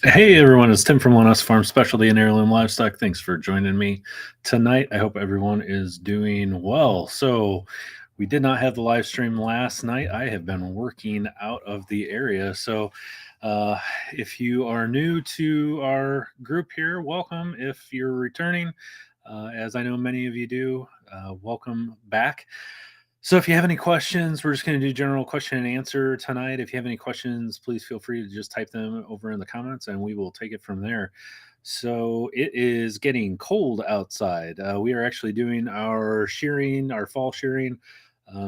Hey everyone, it's Tim from Linessa Farms, Specialty and Heirloom Livestock. Thanks for joining me tonight. I hope everyone is doing well. So, we did not have the live stream last night. I have been working out of the area. Uh, if you are new to our group here, welcome. If you're returning, as I know many of you do, welcome back. So if you have any questions, we're just going to do general question and answer tonight. If you have any questions, please feel free to just type them over in the comments and we will take it from there. So it is getting cold outside. We are actually doing our shearing, our fall shearing,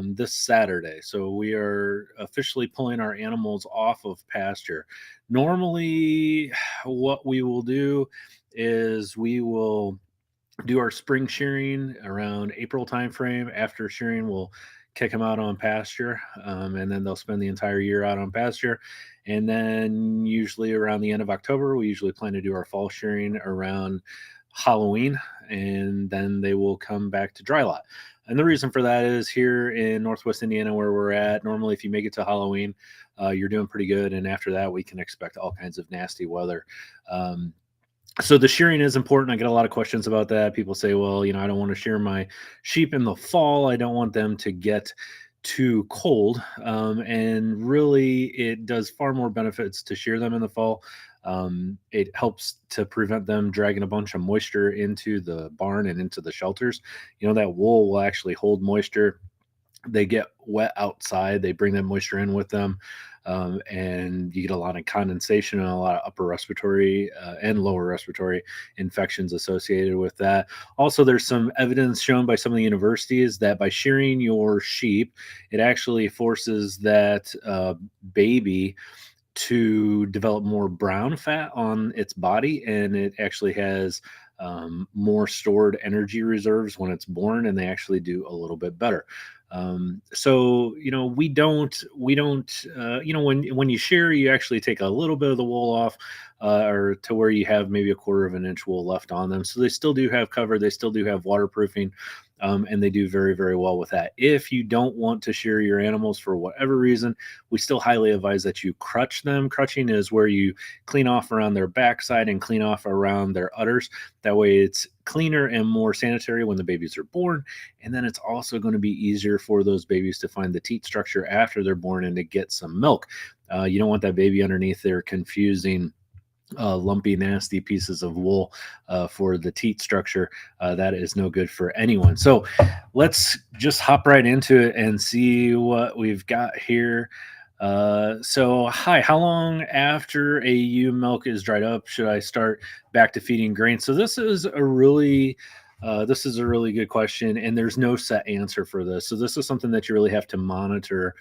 this Saturday. So we are officially pulling our animals off of pasture. Normally, what we will do is we will do our spring shearing around April timeframe. After shearing, we'll kick them out on pasture, and then they'll spend the entire year out on pasture. And then usually around the end of October, we usually plan to do our fall shearing around Halloween, and then they will come back to dry lot. And the reason for that is here in Northwest Indiana, where we're at, normally if you make it to Halloween, you're doing pretty good. And after that, we can expect all kinds of nasty weather. So the shearing is important. I get a lot of questions about that. People say, well, I don't want to shear my sheep in the fall. I don't want them to get too cold. And really, it does far more benefits to shear them in the fall. It helps to prevent them dragging a bunch of moisture into the barn and into the shelters. That wool will actually hold moisture. They get wet outside, they bring that moisture in with them, and you get a lot of condensation and a lot of upper respiratory and lower respiratory infections associated with that. Also, there's some evidence shown by some of the universities that by shearing your sheep, it actually forces that baby to develop more brown fat on its body, and it actually has more stored energy reserves when it's born, and they actually do a little bit better. When you shear, you actually take a little bit of the wool off, or to where you have maybe a quarter of an inch wool left on them. So they still do have cover, they still do have waterproofing, and they do very, very well with that. If you don't want to shear your animals for whatever reason, we still highly advise that you crutch them. Crutching is where you clean off around their backside and clean off around their udders. That way it's cleaner and more sanitary when the babies are born. And then it's also going to be easier for those babies to find the teat structure after they're born and to get some milk. You don't want that baby underneath there confusing lumpy, nasty pieces of wool for the teat structure. That is no good for anyone. So let's just hop right into it and see what we've got here. Hi, how long after a ewe milk is dried up should I start back to feeding grain? So this is a really good question, and there's no set answer for this. So this is something that you really have to monitor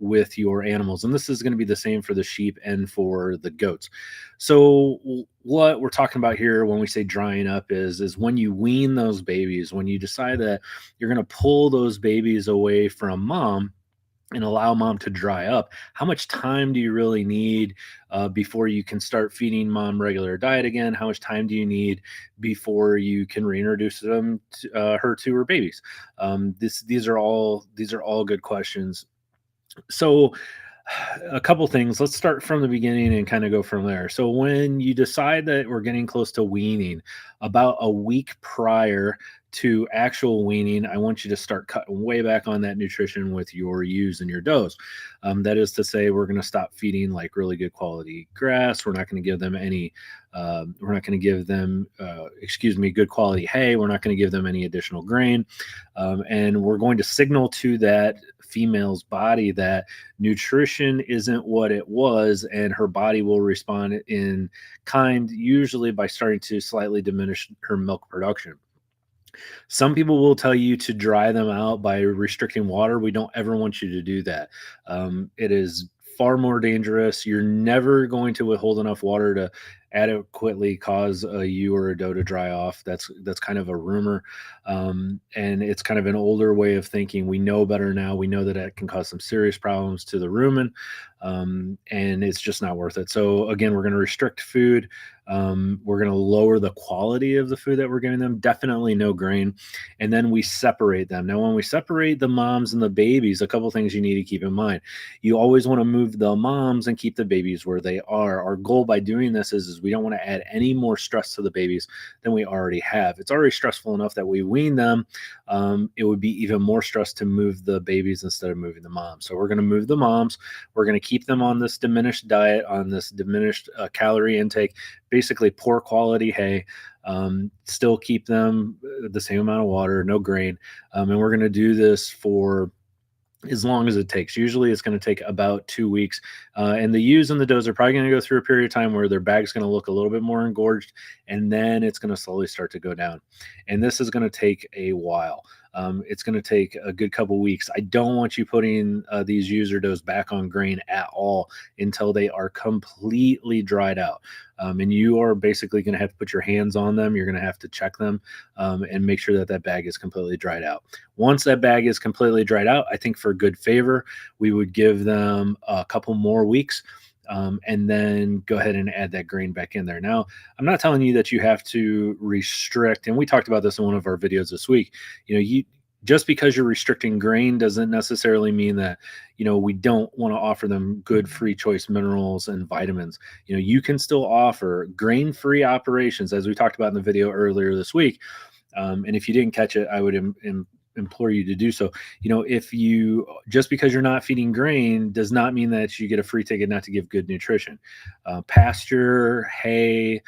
with your animals, and this is going to be the same for the sheep and for the goats. So what we're talking about here when we say drying up is when you wean those babies, when you decide that you're going to pull those babies away from mom and allow mom to dry up. How much time do you really need before you can start feeding mom regular diet again? How much time do you need before you can reintroduce her to her babies? These are all good questions. So a couple things. Let's start from the beginning and kind of go from there. So when you decide that we're getting close to weaning, about a week prior to actual weaning, I want you to start cutting way back on that nutrition with your ewes and your does. That is to say, we're going to stop feeding like really good quality grass. We're not going to give them any. We're not going to give them, good quality hay. We're not going to give them any additional grain, and we're going to signal to that female's body that nutrition isn't what it was, and her body will respond in kind, usually by starting to slightly diminish her milk production. Some people will tell you to dry them out by restricting water. We don't ever want you to do that. It is far more dangerous. You're never going to withhold enough water to adequately cause a ewe or a doe to dry off. That's kind of a rumor, and it's kind of an older way of thinking. We know better now. We know that it can cause some serious problems to the rumen. and it's just not worth it. So again, we're going to restrict food. We're going to lower the quality of the food that we're giving them. Definitely no grain. And then we separate them. Now, when we separate the moms and the babies, a couple things you need to keep in mind. You always want to move the moms and keep the babies where they are. Our goal by doing this is we don't want to add any more stress to the babies than we already have. It's already stressful enough that we wean them. It would be even more stress to move the babies instead of moving the moms. So we're going to move the moms. We're going to keep them on this diminished diet, on this diminished calorie intake, basically poor quality hay. Still keep them the same amount of water, no grain. And we're going to do this for as long as it takes. Usually it's going to take about 2 weeks. And the ewes and the does are probably going to go through a period of time where their bag's going to look a little bit more engorged, and then it's going to slowly start to go down. And this is going to take a while. It's going to take a good couple weeks. I don't want you putting these ewes or does back on grain at all until they are completely dried out. And you are basically going to have to put your hands on them. You're going to have to check them and make sure that that bag is completely dried out. Once that bag is completely dried out, I think for good favor, we would give them a couple more weeks. And then go ahead and add that grain back in there. Now, I'm not telling you that you have to restrict, and we talked about this in one of our videos this week. Just because you're restricting grain doesn't necessarily mean that, we don't want to offer them good free choice minerals and vitamins. You can still offer grain-free operations, as we talked about in the video earlier this week. And if you didn't catch it, I would implore you to do so. If you, just because you're not feeding grain does not mean that you get a free ticket not to give good nutrition. Pasture, hay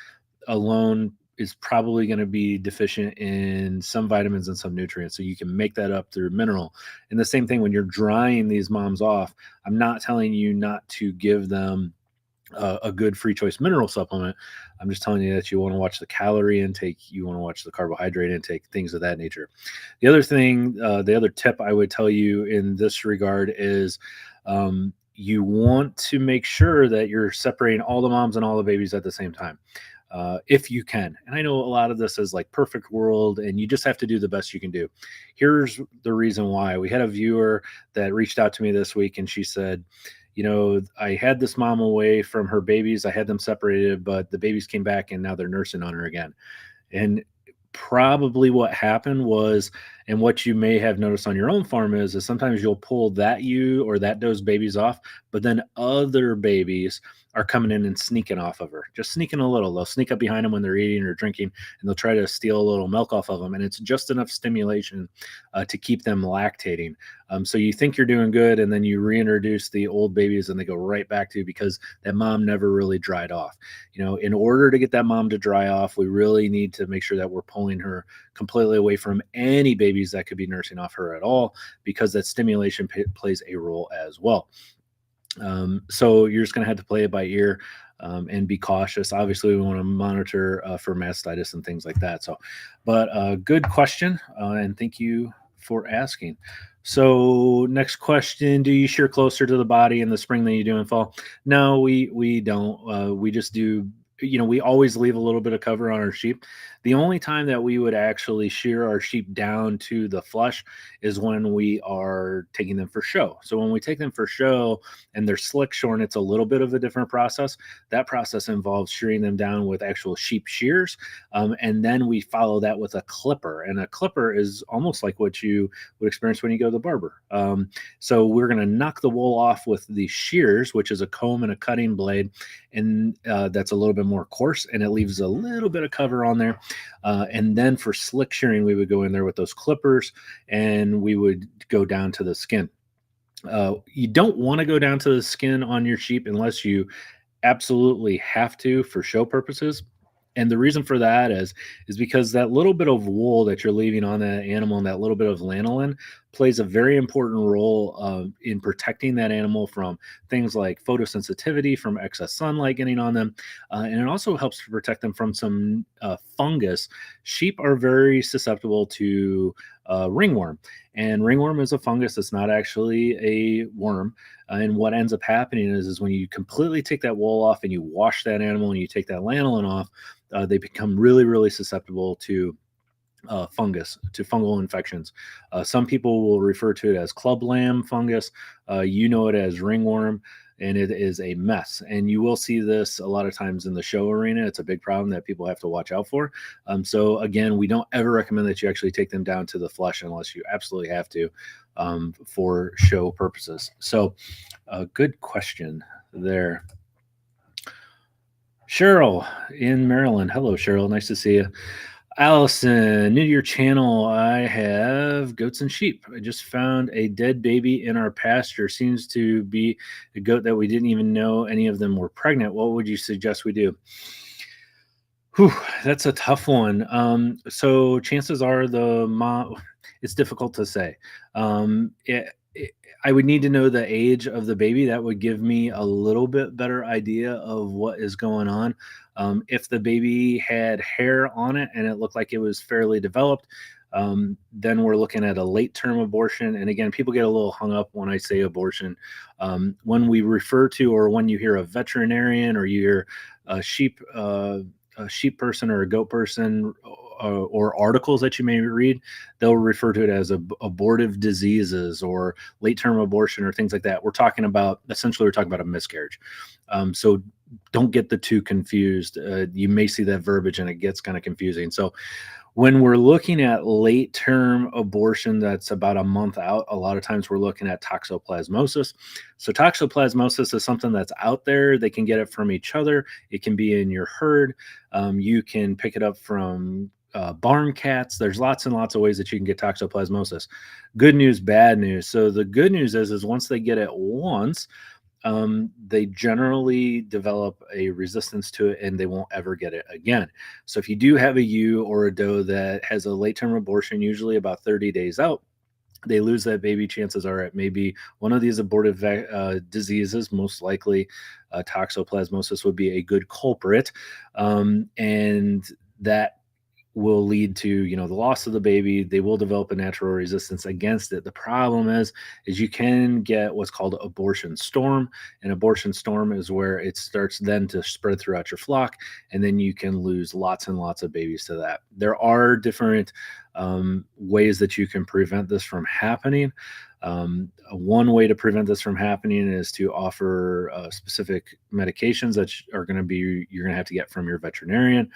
alone is probably going to be deficient in some vitamins and some nutrients. So you can make that up through mineral. And the same thing when you're drying these moms off, I'm not telling you not to give them a good free choice mineral supplement. I'm just telling you that you want to watch the calorie intake, you want to watch the carbohydrate intake, things of that nature. The other thing, the other tip I would tell you in this regard is you want to make sure that you're separating all the moms and all the babies at the same time. If you can. And I know a lot of this is like perfect world and you just have to do the best you can do. Here's the reason why. We had a viewer that reached out to me this week and she said, I had this mom away from her babies. I had them separated, but the babies came back and now they're nursing on her again. And probably what happened was, and what you may have noticed on your own farm is sometimes you'll pull that ewe or that doe's babies off, but then other babies are coming in and sneaking off of her, just sneaking a little. They'll sneak up behind them when they're eating or drinking, and they'll try to steal a little milk off of them. And it's just enough stimulation to keep them lactating. So you think you're doing good, and then you reintroduce the old babies and they go right back to you because that mom never really dried off. In order to get that mom to dry off, we really need to make sure that we're pulling her completely away from any babies that could be nursing off her at all, because that stimulation plays a role as well. So you're just going to have to play it by ear and be cautious. Obviously, we want to monitor for mastitis and things like that. But good question, and thank you for asking. So next question, do you shear closer to the body in the spring than you do in fall? No, we don't. We just do, we always leave a little bit of cover on our sheep. The only time that we would actually shear our sheep down to the flesh is when we are taking them for show. So when we take them for show and they're slick shorn, it's a little bit of a different process. That process involves shearing them down with actual sheep shears. And then we follow that with a clipper. And a clipper is almost like what you would experience when you go to the barber. So we're going to knock the wool off with the shears, which is a comb and a cutting blade. And that's a little bit more coarse, and it leaves a little bit of cover on there. And then for slick shearing, we would go in there with those clippers and we would go down to the skin. You don't want to go down to the skin on your sheep unless you absolutely have to for show purposes. And the reason for that is because that little bit of wool that you're leaving on that animal and that little bit of lanolin plays a very important role in protecting that animal from things like photosensitivity, from excess sunlight getting on them. And it also helps to protect them from some fungus. Sheep are very susceptible to ringworm. And ringworm is a fungus. It's not actually a worm. And what ends up happening is when you completely take that wool off and you wash that animal and you take that lanolin off, they become really, really susceptible to fungus, to fungal infections. Some people will refer to it as club lamb fungus. You know it as ringworm. and it is a mess. And you will see this a lot of times in the show arena. It's a big problem that people have to watch out for. So again, we don't ever recommend that you actually take them down to the flesh unless you absolutely have to, for show purposes. So good question there. Cheryl in Maryland. Hello, Cheryl. Nice to see you. Allison, new to your channel. I have goats and sheep. I just found a dead baby in our pasture. Seems to be a goat that we didn't even know any of them were pregnant. What would you suggest we do? Whew, that's a tough one. So chances are the mom, it's difficult to say. I would need to know the age of the baby. That would give me a little bit better idea of what is going on. If the baby had hair on it and it looked like it was fairly developed, then we're looking at a late term abortion. And again, people get a little hung up when I say abortion. When we refer to, or when you hear a veterinarian, or you hear a sheep person or a goat person, or articles that you may read, they'll refer to it as abortive diseases or late-term abortion or things like that. Essentially, we're talking about a miscarriage. So don't get the two confused. You may see that verbiage and it gets kind of confusing. So when we're looking at late-term abortion that's about a month out, a lot of times we're looking at toxoplasmosis. So toxoplasmosis is something that's out there. They can get it from each other. It can be in your herd. You can pick it up from barn cats. There's lots and lots of ways that you can get toxoplasmosis. Good news, bad news. So the good news is once they get it once, they generally develop a resistance to it and they won't ever get it again. So if you do have a ewe or a doe that has a late-term abortion, usually about 30 days out, they lose that baby. Chances are it may be one of these abortive diseases. Most likely toxoplasmosis would be a good culprit. And that will lead to, the loss of the baby. They will develop a natural resistance against it. The problem is you can get what's called abortion storm. An abortion storm is where it starts then to spread throughout your flock, and then you can lose lots and lots of babies to that. There are different ways that you can prevent this from happening. One way to prevent this from happening is to offer specific medications that you're going to have to get from your veterinarian.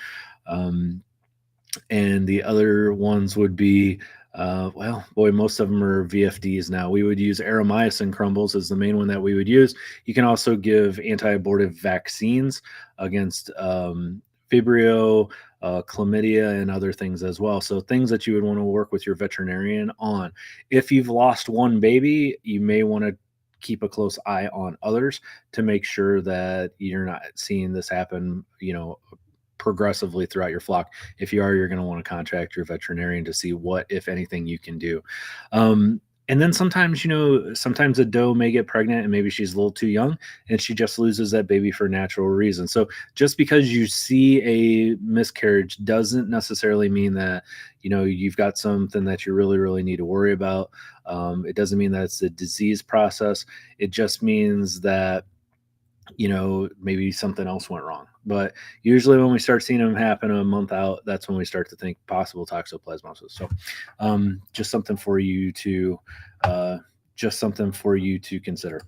And the other ones would be, most of them are VFDs now. We would use Aeromycin crumbles as the main one that we would use. You can also give anti-abortive vaccines against Vibrio, chlamydia, and other things as well. So things that you would want to work with your veterinarian on. If you've lost one baby, you may want to keep a close eye on others to make sure that you're not seeing this happen, progressively throughout your flock. If you are, you're going to want to contact your veterinarian to see what, if anything, you can do. And then sometimes a doe may get pregnant and maybe she's a little too young and she just loses that baby for natural reasons. So just because you see a miscarriage doesn't necessarily mean that, you've got something that you really, really need to worry about. It doesn't mean that it's a disease process. It just means that, maybe something else went wrong. But usually when we start seeing them happen a month out, that's when we start to think possible toxoplasmosis. So just something for you to consider.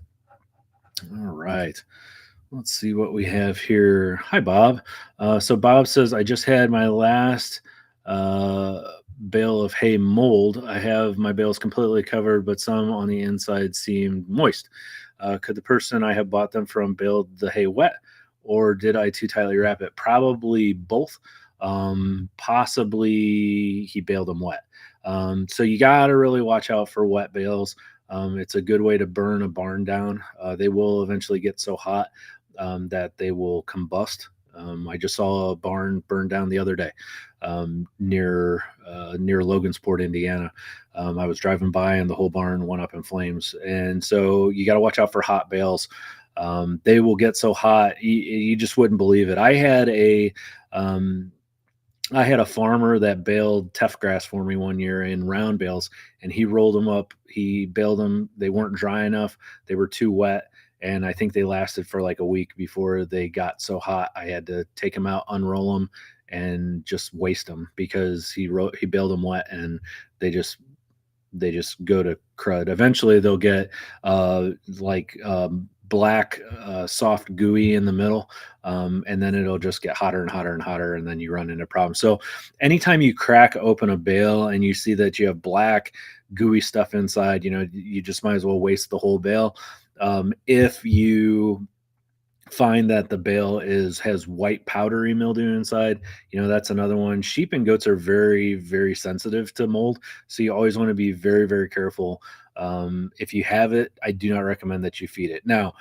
All right. Let's see what we have here. Hi, Bob. So Bob says, I just had my last bale of hay mold. I have my bales completely covered, but some on the inside seemed moist. Could the person I have bought them from bale the hay wet, or did I too tightly wrap it? Probably both. Possibly he baled them wet. So you got to really watch out for wet bales. It's a good way to burn a barn down. They will eventually get so hot that they will combust. I just saw a barn burn down the other day near Logansport, Indiana. I was driving by and the whole barn went up in flames. And so you got to watch out for hot bales. They will get so hot, you just wouldn't believe it. I had a farmer that baled teff grass for me one year in round bales, and he rolled them up. He baled them. They weren't dry enough. They were too wet. And I think they lasted for like a week before they got so hot. I had to take them out, unroll them, and just waste them because he baled them wet, and they just go to crud. Eventually they'll get black, soft gooey in the middle, and then it'll just get hotter and hotter and hotter, and then you run into problems. So anytime you crack open a bale and you see that you have black gooey stuff inside, you just might as well waste the whole bale. If you find that the bale has white powdery mildew inside, that's another one. Sheep and goats are very, very sensitive to mold, so you always want to be very, very careful. If you have it, I do not recommend that you feed it. Now,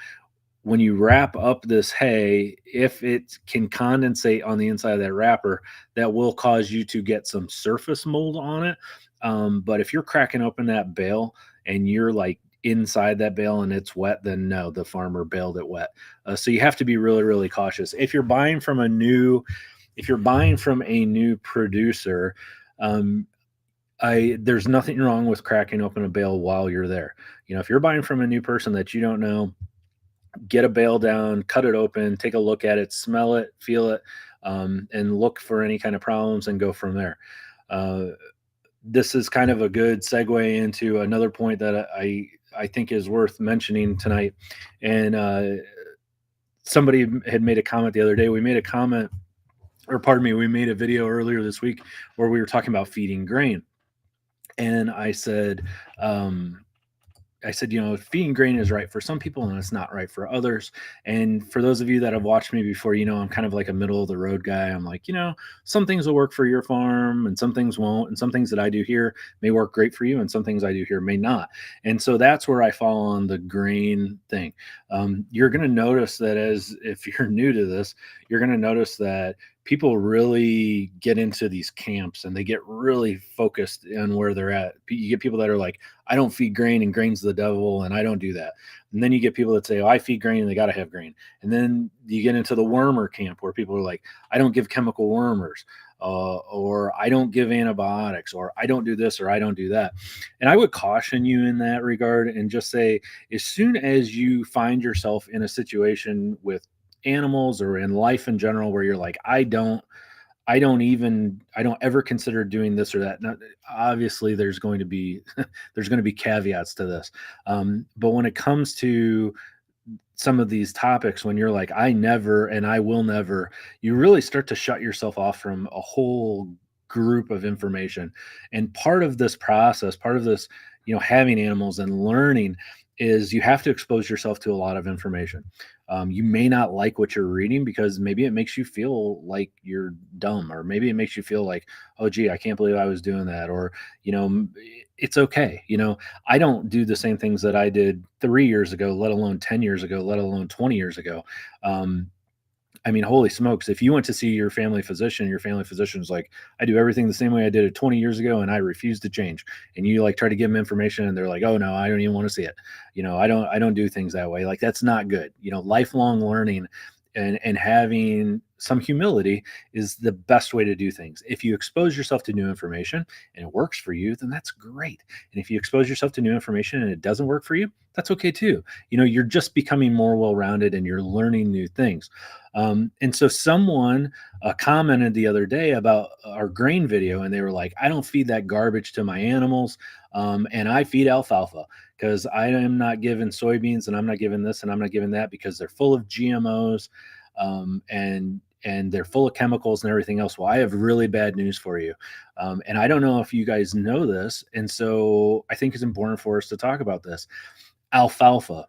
when you wrap up this hay, if it can condensate on the inside of that wrapper, that will cause you to get some surface mold on it. But if you're cracking open that bale and you're like inside that bale and it's wet, then no, the farmer baled it wet. So you have to be really, really cautious. If you're buying from a new producer, um, there's nothing wrong with cracking open a bale while you're there. If you're buying from a new person that you don't know, get a bale down, cut it open, take a look at it, smell it, feel it, and look for any kind of problems and go from there. Uh, this is kind of a good segue into another point that I think is worth mentioning tonight. And somebody had made a comment the other day. We made a comment, or pardon me, we made a video earlier this week where we were talking about feeding grain. And I said, feeding grain is right for some people and it's not right for others. And for those of you that have watched me before, I'm kind of like a middle of the road guy. I'm like, some things will work for your farm and some things won't. And some things that I do here may work great for you and some things I do here may not. And so that's where I fall on the grain thing. You're going to notice that if you're new to this, you're going to notice that people really get into these camps and they get really focused on where they're at. You get people that are like, I don't feed grain and grain's the devil and I don't do that. And then you get people that say, oh, I feed grain and they got to have grain. And then you get into the wormer camp where people are like, I don't give chemical wormers, or I don't give antibiotics, or I don't do this, or I don't do that. And I would caution you in that regard and just say, as soon as you find yourself in a situation with animals or in life in general where you're like, I don't ever consider doing this or that. Now, obviously there's going to be caveats to this. But when it comes to some of these topics, when you're like, I never and I will never, you really start to shut yourself off from a whole group of information. And part of this process, part of this, having animals and learning, is you have to expose yourself to a lot of information. You may not like what you're reading because maybe it makes you feel like you're dumb, or maybe it makes you feel like, oh, gee, I can't believe I was doing that. Or, it's okay. I don't do the same things that I did 3 years ago, let alone 10 years ago, let alone 20 years ago. I mean, holy smokes, if you went to see your family physician is like, I do everything the same way I did it 20 years ago and I refuse to change. And you like try to give them information and they're like, oh no, I don't even want to see it. I don't do things that way. Like, that's not good. Lifelong learning and having some humility is the best way to do things. If you expose yourself to new information and it works for you, then that's great. And if you expose yourself to new information and it doesn't work for you, that's okay too. You're just becoming more well-rounded and you're learning new things. And so someone commented the other day about our grain video, and they were like, I don't feed that garbage to my animals. And I feed alfalfa because I am not giving soybeans and I'm not giving this and I'm not giving that because they're full of GMOs. And they're full of chemicals and everything else. Well, I have really bad news for you. And I don't know if you guys know this. And so I think it's important for us to talk about this. Alfalfa.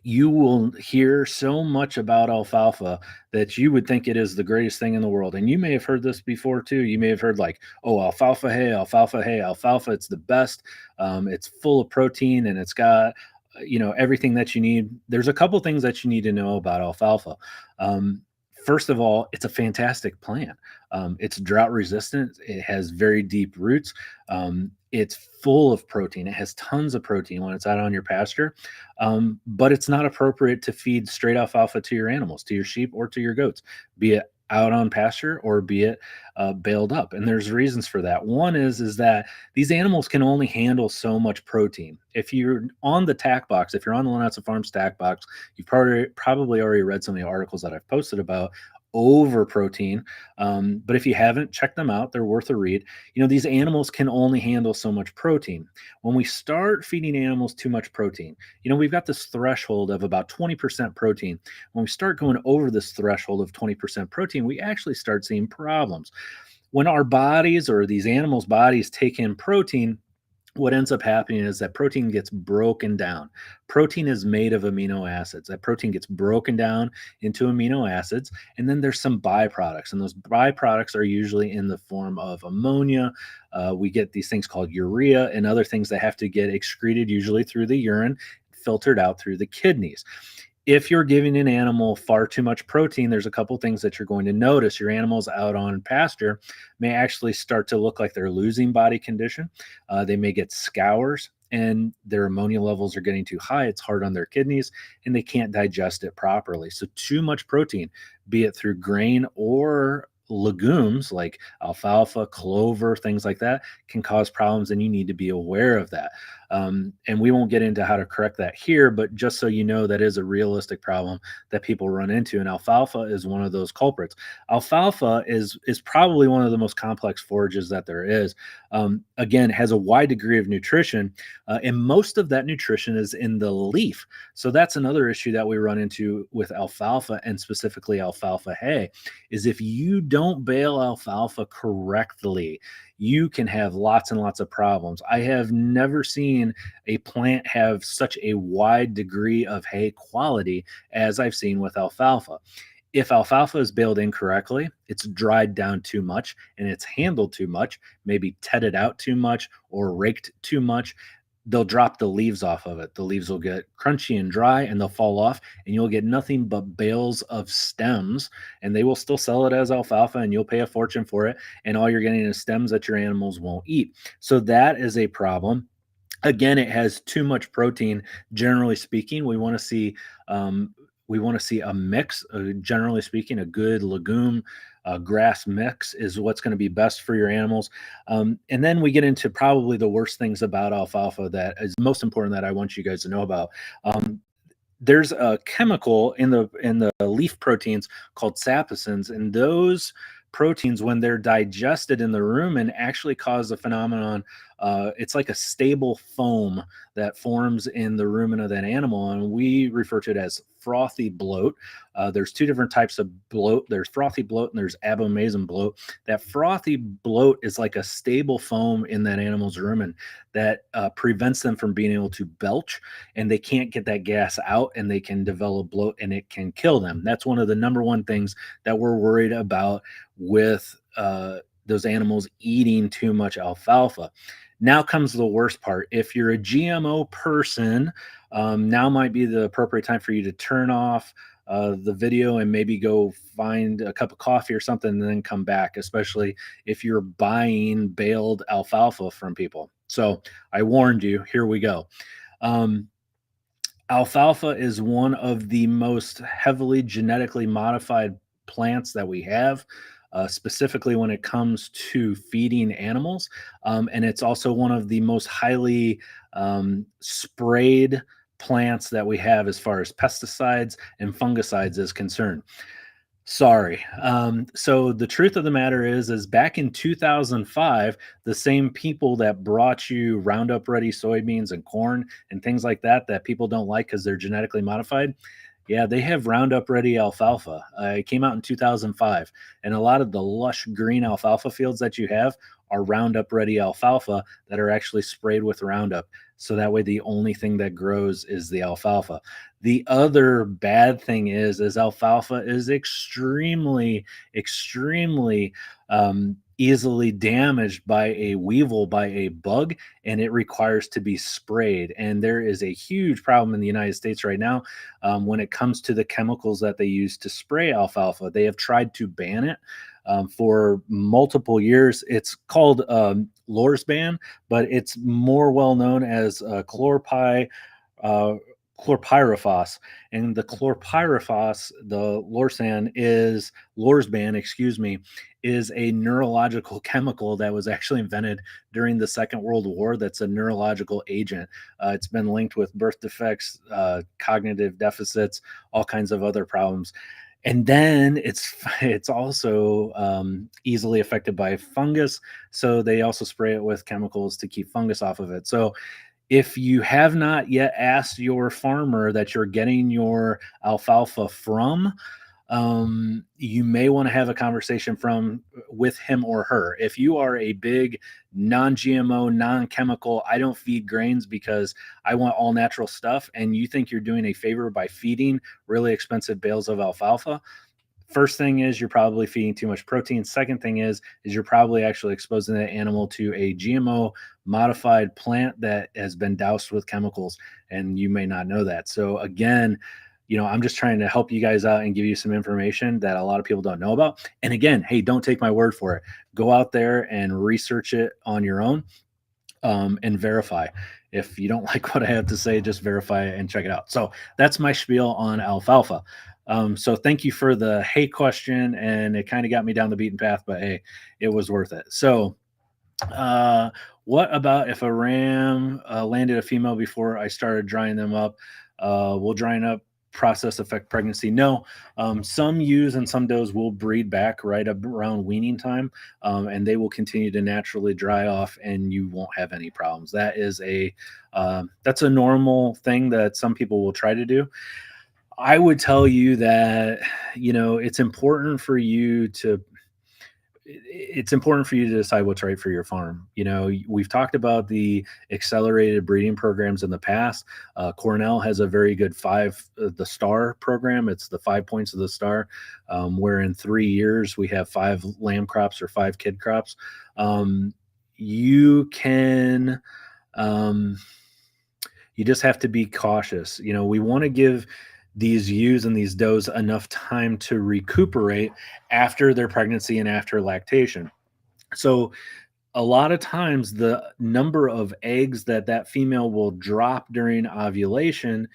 You will hear so much about alfalfa that you would think it is the greatest thing in the world. And you may have heard this before too. You may have heard like, oh, alfalfa hay, alfalfa hay, alfalfa, it's the best. It's full of protein and it's got, everything that you need. There's a couple things that you need to know about alfalfa. First of all, it's a fantastic plant. It's drought resistant. It has very deep roots. It's full of protein. It has tons of protein when it's out on your pasture, but it's not appropriate to feed straight alfalfa to your animals, to your sheep or to your goats, be it out on pasture or be it baled up. And there's reasons for that. One is that these animals can only handle so much protein. If you're on the tack box, if you're on the Linessa Farms tack box, you've probably already read some of the articles that I've posted about over protein. But if you haven't, check them out. They're worth a read. These animals can only handle so much protein. When we start feeding animals too much protein, we've got this threshold of about 20% protein. When we start going over this threshold of 20% protein, we actually start seeing problems. When our bodies or these animals' bodies take in protein, what ends up happening is that protein gets broken down. Protein is made of amino acids. That protein gets broken down into amino acids, and then there's some byproducts. And those byproducts are usually in the form of ammonia. We get these things called urea and other things that have to get excreted, usually through the urine, filtered out through the kidneys. If you're giving an animal far too much protein, there's a couple things that you're going to notice. Your animals out on pasture may actually start to look like they're losing body condition. They may get scours, and their ammonia levels are getting too high. It's hard on their kidneys, and they can't digest it properly. So too much protein, be it through grain or legumes like alfalfa, clover, things like that, can cause problems, and you need to be aware of that. And we won't get into how to correct that here, but just so you know, that is a realistic problem that people run into, and alfalfa is one of those culprits. Alfalfa is probably one of the most complex forages that there is. Again, has a wide degree of nutrition, and most of that nutrition is in the leaf. So that's another issue that we run into with alfalfa, and specifically alfalfa hay, is if you don't bale alfalfa correctly, you can have lots and lots of problems. I have never seen a plant have such a wide degree of hay quality as I've seen with alfalfa. If alfalfa is baled incorrectly, it's dried down too much and it's handled too much, maybe tedded out too much or raked too much, they'll drop the leaves off of it. The leaves will get crunchy and dry and they'll fall off, and you'll get nothing but bales of stems, and they will still sell it as alfalfa and you'll pay a fortune for it. And all you're getting is stems that your animals won't eat. So that is a problem. Again, it has too much protein. Generally speaking, we want to see a mix. Generally speaking, a good legume grass mix is what's going to be best for your animals. And then we get into probably the worst things about alfalfa that is most important that I want you guys to know about. There's a chemical in the leaf proteins called sapacins, and those proteins, when they're digested in the rumen, actually cause a phenomenon. It's like a stable foam that forms in the rumen of that animal, and we refer to it as frothy bloat. There's two different types of bloat. There's frothy bloat and there's abomasum bloat. That frothy bloat is like a stable foam in that animal's rumen that prevents them from being able to belch, and they can't get that gas out, and they can develop bloat, and it can kill them. That's one of the number one things that we're worried about with those animals eating too much alfalfa. Now comes the worst part. If you're a GMO person, now might be the appropriate time for you to turn off the video and maybe go find a cup of coffee or something and then come back, especially if you're buying baled alfalfa from people. So I warned you, here we go. Alfalfa is one of the most heavily genetically modified plants that we have. Specifically when it comes to feeding animals. And it's also one of the most highly sprayed plants that we have as far as pesticides and fungicides is concerned. Sorry. So the truth of the matter is back in 2005, the same people that brought you Roundup Ready soybeans and corn and things like that people don't like because they're genetically modified, yeah, they have Roundup Ready alfalfa. It came out in 2005, and a lot of the lush green alfalfa fields that you have are Roundup Ready alfalfa that are actually sprayed with Roundup. So that way the only thing that grows is the alfalfa. The other bad thing is alfalfa is extremely, extremely easily damaged by a weevil, by a bug, and it requires to be sprayed. And there is a huge problem in the United States right now when it comes to the chemicals that they use to spray alfalfa. They have tried to ban it for multiple years. It's called Lorsban, but it's more well known as chlorpyrifos. And the chlorpyrifos, the Lorsban, excuse me, is a neurological chemical that was actually invented during the Second World War. That's a neurological agent. It's been linked with birth defects, cognitive deficits, all kinds of other problems. And then it's also easily affected by fungus, so they also spray it with chemicals to keep fungus off of it. So if you have not yet asked your farmer that you're getting your alfalfa from, you may want to have a conversation from with him or her. If you are a big non-GMO, non-chemical, I don't feed grains because I want all natural stuff, and you think you're doing a favor by feeding really expensive bales of alfalfa, first thing is you're probably feeding too much protein. Second thing is you're probably actually exposing that animal to a GMO modified plant that has been doused with chemicals, and you may not know that. So again, I'm just trying to help you guys out and give you some information that a lot of people don't know about. And again, hey, don't take my word for it. Go out there and research it on your own, and verify. If you don't like what I have to say, just verify it and check it out. So that's my spiel on alfalfa. So thank you for the hey question, and it kind of got me down the beaten path, but hey, it was worth it. So, uh, what about if a ram landed a female before I started drying them up? Will drying up process affect pregnancy? No. Some ewes and some does will breed back right around weaning time, and they will continue to naturally dry off, and you won't have any problems. That's a normal thing that some people will try to do. I would tell you that, it's important for you to decide what's right for your farm. We've talked about the accelerated breeding programs in the past. Cornell has a very good the star program. It's the 5 points of the star, where in 3 years we have 5 lamb crops or 5 kid crops. You can, um, you just have to be cautious. We want to give these ewes and these does enough time to recuperate after their pregnancy and after lactation. So a lot of times the number of eggs that female will drop during ovulation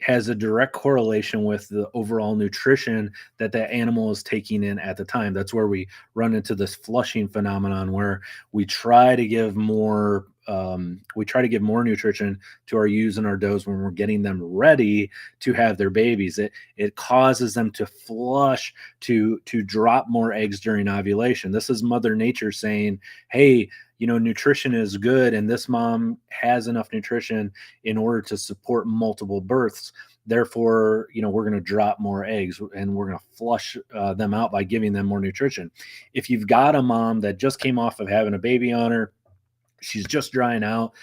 has a direct correlation with the overall nutrition that animal is taking in at the time. That's where we run into this flushing phenomenon where we try to give more nutrition to our ewes and our does when we're getting them ready to have their babies. It causes them to flush, to drop more eggs during ovulation. This is Mother Nature saying, hey, nutrition is good, and this mom has enough nutrition in order to support multiple births. Therefore, we're going to drop more eggs, and we're going to flush them out by giving them more nutrition. If you've got a mom that just came off of having a baby on her, she's just drying out,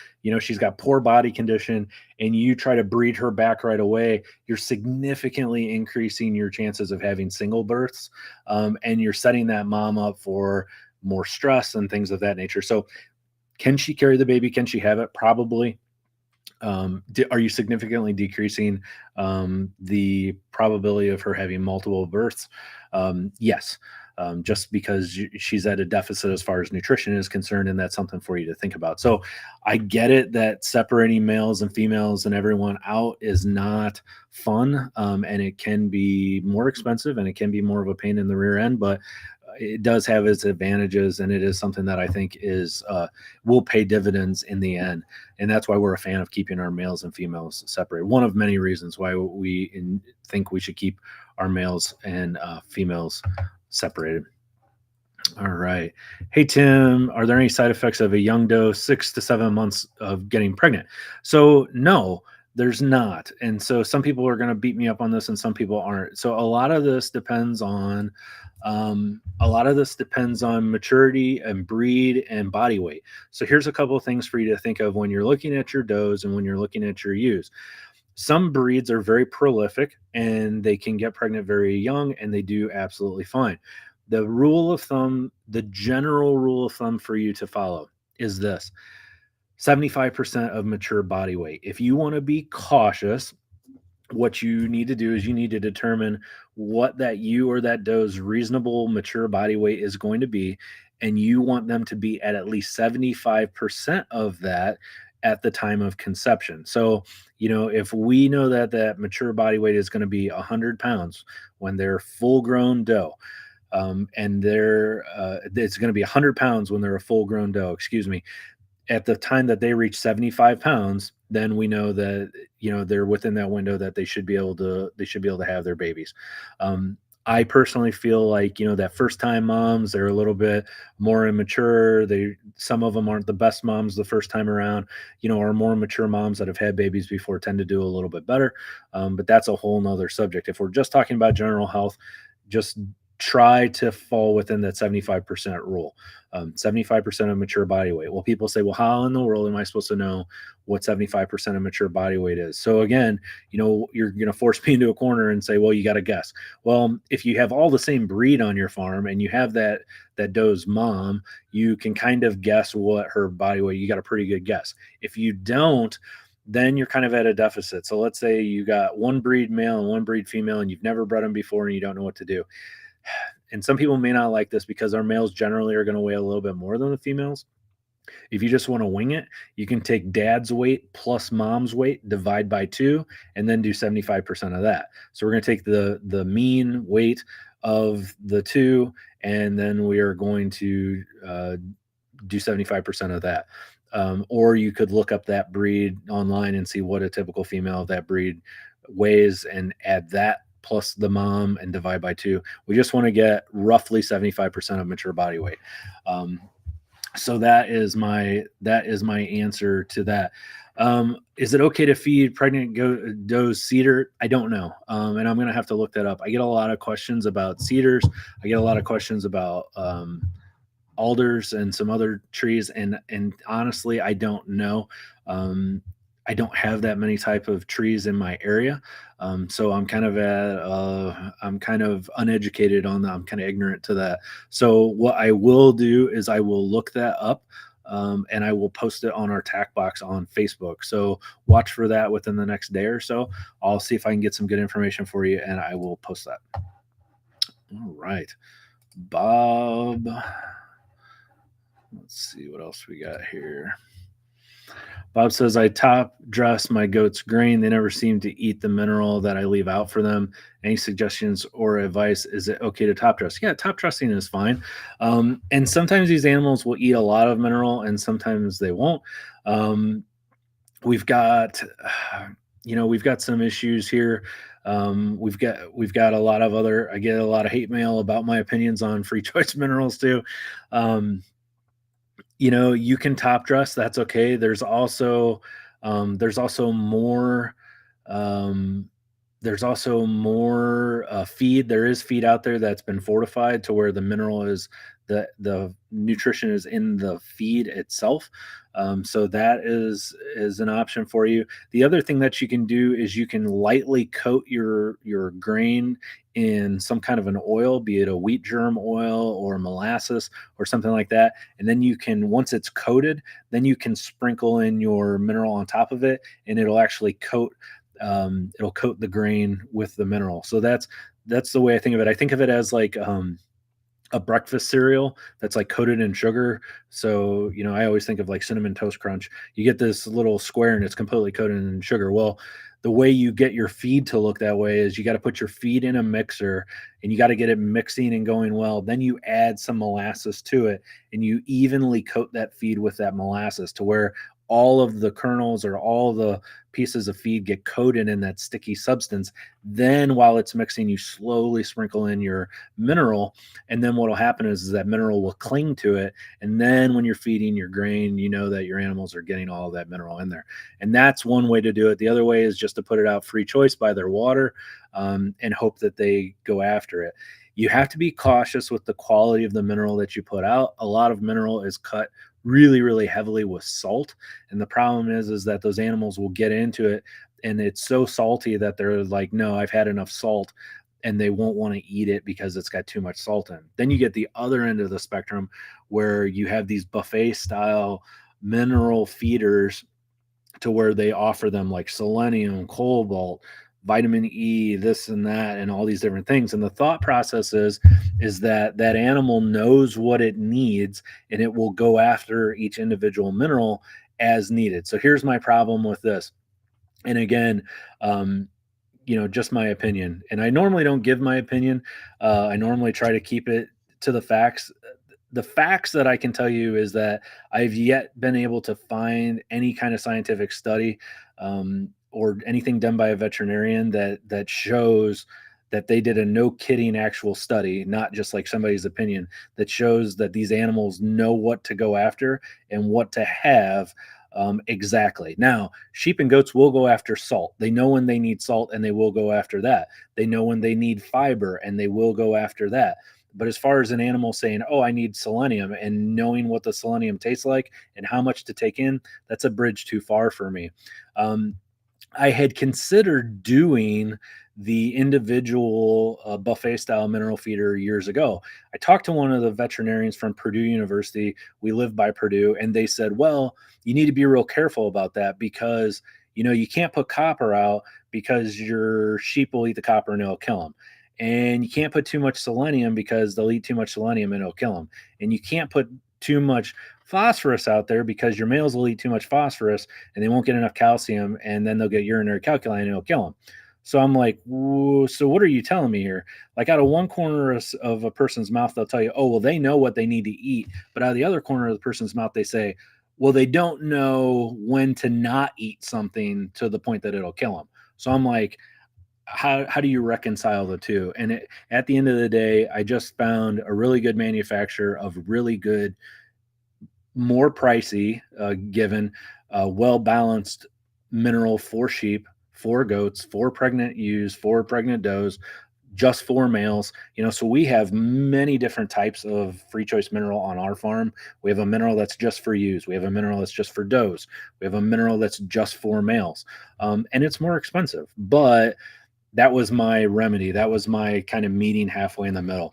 she's got poor body condition, and you try to breed her back right away, you're significantly increasing your chances of having single births, and you're setting that mom up for more stress and things of that nature. So can she carry the baby? Can she have it? Probably. Are you significantly decreasing the probability of her having multiple births? Yes. Just because she's at a deficit as far as nutrition is concerned, and that's something for you to think about. So I get it that separating males and females and everyone out is not fun, and it can be more expensive, and it can be more of a pain in the rear end, but it does have its advantages, and it is something that I think will pay dividends in the end. And that's why we're a fan of keeping our males and females separated. One of many reasons why think we should keep our males and females separated. All right. Hey, Tim, are there any side effects of a young doe 6 to 7 months of getting pregnant? So no, there's not. And so some people are going to beat me up on this and some people aren't. So a lot of this depends on maturity and breed and body weight. So here's a couple of things for you to think of when you're looking at your does and when you're looking at your ewes. Some breeds are very prolific and they can get pregnant very young, and they do absolutely fine. The general rule of thumb for you to follow is this: 75% of mature body weight. If you want to be cautious, what you need to do is you need to determine what that ewe or that doe's reasonable mature body weight is going to be, and you want them to be at least 75% of that at the time of conception. So, if we know that mature body weight is going to be 100 pounds when they're full grown doe, and it's going to be 100 pounds when they're a full grown doe, excuse me, at the time that they reach 75 pounds, then we know that they're within that window that they should be able to have their babies. I personally feel like, that first time moms, they're a little bit more immature. Some of them aren't the best moms the first time around. Our more mature moms that have had babies before tend to do a little bit better. But that's a whole nother subject. If we're just talking about general health, just try to fall within that 75% rule. 75% of mature body weight. Well, people say, well, how in the world am I supposed to know what 75% of mature body weight is? So again, you're going to force me into a corner and say, well, you got to guess. Well, if you have all the same breed on your farm and you have that doe's mom, you can kind of guess what her body weight. You got a pretty good guess. If you don't, then you're kind of at a deficit. So let's say you got one breed male and one breed female, and you've never bred them before and you don't know what to do. And some people may not like this because our males generally are going to weigh a little bit more than the females. If you just want to wing it, you can take dad's weight plus mom's weight, divide by 2, and then do 75% of that. So we're going to take the mean weight of the two, and then we are going to do 75% of that. Or you could look up that breed online and see what a typical female of that breed weighs and add that plus the mom and divide by 2. We just want to get roughly 75% of mature body weight. So that is my answer to that. Is it okay to feed pregnant does CIDR? I don't know. And I'm going to have to look that up. I get a lot of questions about cedars. I get a lot of questions about alders and some other trees. And honestly, I don't know. I don't have that many type of trees in my area. So I'm kind of I'm kind of uneducated on that. I'm kind of ignorant to that. So what I will do is I will look that up. And I will post it on our tack box on Facebook. So watch for that within the next day or so. I'll see if I can get some good information for you, and I will post that. All right, Bob. Let's see what else we got here. Bob says, I top dress my goats grain. They never seem to eat the mineral that I leave out for them. Any suggestions or advice? Is it okay to top dress? Yeah, top dressing is fine. And sometimes these animals will eat a lot of mineral and sometimes they won't. We've got, we've got some issues here. We've got a lot of I get a lot of hate mail about my opinions on free choice minerals too. You can top dress. That's okay. There's also more. There's also more feed. There is feed out there that's been fortified to where the mineral is the nutrition is in the feed itself. So that is an option for you. The other thing that you can do is you can lightly coat your grain in some kind of an oil, be it a wheat germ oil or molasses or something like that. And then you can, once it's coated, then you can sprinkle in your mineral on top of it, and it'll actually coat the grain with the mineral. So that's the way I think of it. I think of it as like a breakfast cereal that's like coated in sugar. So, I always think of like Cinnamon Toast Crunch. You get this little square and it's completely coated in sugar. Well, the way you get your feed to look that way is you got to put your feed in a mixer and you got to get it mixing and going well. Then you add some molasses to it and you evenly coat that feed with that molasses to where all of the kernels or all the pieces of feed get coated in that sticky substance. Then while it's mixing, you slowly sprinkle in your mineral. And then what will happen is that mineral will cling to it. And then when you're feeding your grain, you know that your animals are getting all of that mineral in there. And that's one way to do it. The other way is just to put it out free choice by their water and hope that they go after it. You have to be cautious with the quality of the mineral that you put out. A lot of mineral is cut really, really heavily with salt. And the problem is that those animals will get into it and it's so salty that they're like, no, I've had enough salt, and they won't want to eat it because it's got too much salt in. Then you get the other end of the spectrum where you have these buffet style mineral feeders to where they offer them like selenium, cobalt, vitamin E, this and that, and all these different things. And the thought process is that animal knows what it needs and it will go after each individual mineral as needed. So here's my problem with this. And again, just my opinion. And I normally don't give my opinion. I normally try to keep it to the facts. The facts that I can tell you is that I've yet been able to find any kind of scientific study or anything done by a veterinarian that shows that they did a no kidding actual study, not just like somebody's opinion, that shows that these animals know what to go after and what to have exactly. Now, sheep and goats will go after salt. They know when they need salt and they will go after that. They know when they need fiber and they will go after that. But as far as an animal saying, oh, I need selenium, and knowing what the selenium tastes like and how much to take in, that's a bridge too far for me. Um, I had considered doing the individual buffet style mineral feeder years ago. I talked to one of the veterinarians from Purdue University. We live by Purdue, and they said, well, you need to be real careful about that because you can't put copper out because your sheep will eat the copper and it'll kill them. And you can't put too much selenium because they'll eat too much selenium and it'll kill them. And you can't put too much phosphorus out there because your males will eat too much phosphorus and they won't get enough calcium, and then they'll get urinary calculi and it'll kill them. So I'm like, so what are you telling me here? Like, out of one corner of a person's mouth, they'll tell you, oh, well, they know what they need to eat. But out of the other corner of the person's mouth, they say, well, they don't know when to not eat something to the point that it'll kill them. So I'm like, how do you reconcile the two? And at the end of the day, I just found a really good manufacturer of really good, more pricey, given well balanced mineral for sheep, for goats, for pregnant ewes, for pregnant does, just for males. So we have many different types of free choice mineral on our farm. We have a mineral that's just for ewes. We have a mineral that's just for does. We have a mineral that's just for males. And it's more expensive, but that was my remedy. That was my kind of meeting halfway in the middle.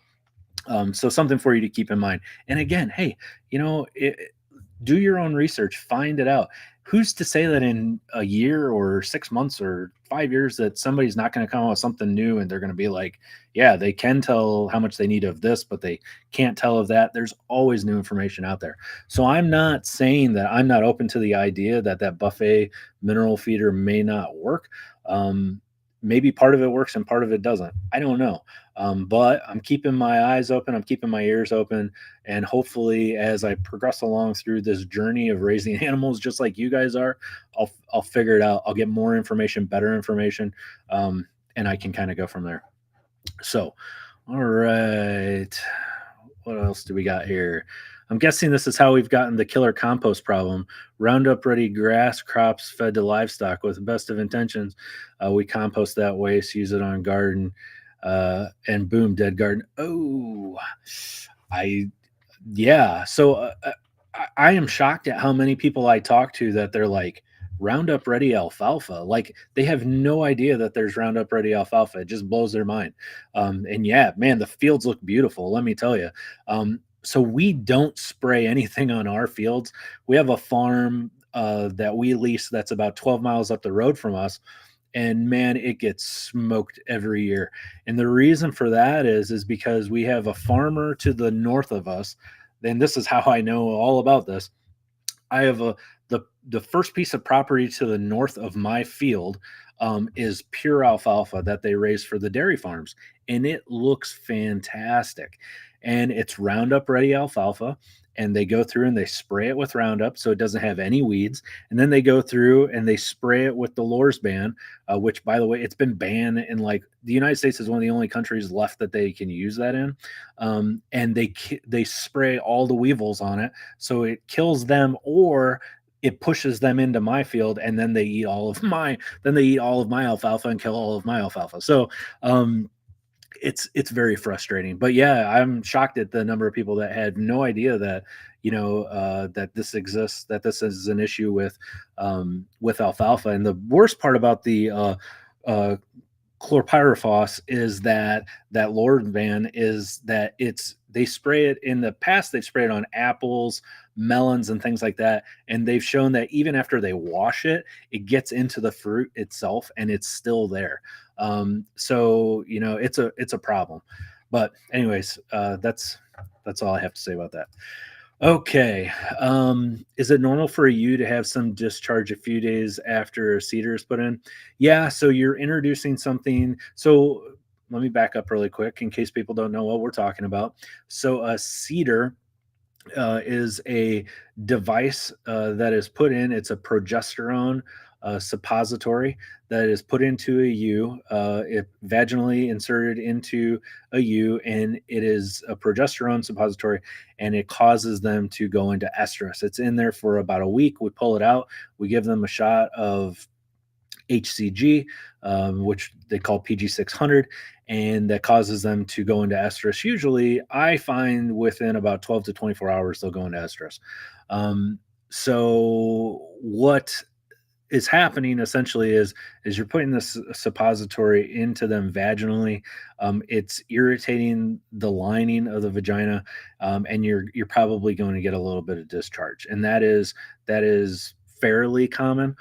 So something for you to keep in mind. And again, hey, do your own research, find it out. Who's to say that in a year or 6 months or 5 years that somebody's not going to come out with something new and they're going to be like, yeah, they can tell how much they need of this, but they can't tell of that. There's always new information out there. So I'm not saying that I'm not open to the idea that that buffet mineral feeder may not work. Maybe part of it works and part of it doesn't. I don't know. But I'm keeping my eyes open. I'm keeping my ears open. And hopefully, as I progress along through this journey of raising animals, just like you guys are, I'll figure it out. I'll get more information, better information, and I can kind of go from there. So, all right. What else do we got here? I'm guessing this is how we've gotten the killer compost problem. Roundup ready grass crops fed to livestock with the best of intentions. We compost that waste, use it on garden, and boom, dead garden. Oh, yeah. So I am shocked at how many people I talk to that they're like, Roundup ready alfalfa. Like, they have no idea that there's Roundup ready alfalfa. It just blows their mind. And yeah, man, the fields look beautiful. Let me tell you. So we don't spray anything on our fields. We have a farm that we lease that's about 12 miles up the road from us. And man, it gets smoked every year. And the reason for that is because we have a farmer to the north of us. And this is how I know all about this. I have the first piece of property to the north of my field is pure alfalfa that they raise for the dairy farms, and it looks fantastic. And it's Roundup ready alfalfa, and they go through and they spray it with Roundup so it doesn't have any weeds, and then they go through and they spray it with the Lors ban, which, by the way, it's been banned in, like, the United States is one of the only countries left that they can use that in, and they spray all the weevils on it so it kills them, or it pushes them into my field, and then they eat all of my alfalfa and kill all of my alfalfa. So it's very frustrating. But yeah, I'm shocked at the number of people that had no idea that that this exists, that this is an issue with alfalfa. And the worst part about the uh, chlorpyrifos is that Lord ban is that they spray it. In the past, they've sprayed it on apples, melons, and things like that, and they've shown that even after they wash it, it gets into the fruit itself and it's still there. So it's a problem. But anyways, that's all I have to say about that. Okay. Is it normal for you to have some discharge a few days after a CIDR is put in? Yeah, so you're introducing something. So let me back up really quick in case people don't know what we're talking about. So a CIDR is a device that is put in. It's a progesterone suppository that is put into a U, it vaginally inserted into a U, and it is a progesterone suppository, and it causes them to go into estrus. It's in there for about a week. We pull it out. We give them a shot of HCG, which they call PG600, and that causes them to go into estrus. Usually, I find within about 12 to 24 hours, they'll go into estrus. So what is happening essentially is you're putting this suppository into them vaginally. It's irritating the lining of the vagina, and you're probably going to get a little bit of discharge, and that is fairly common.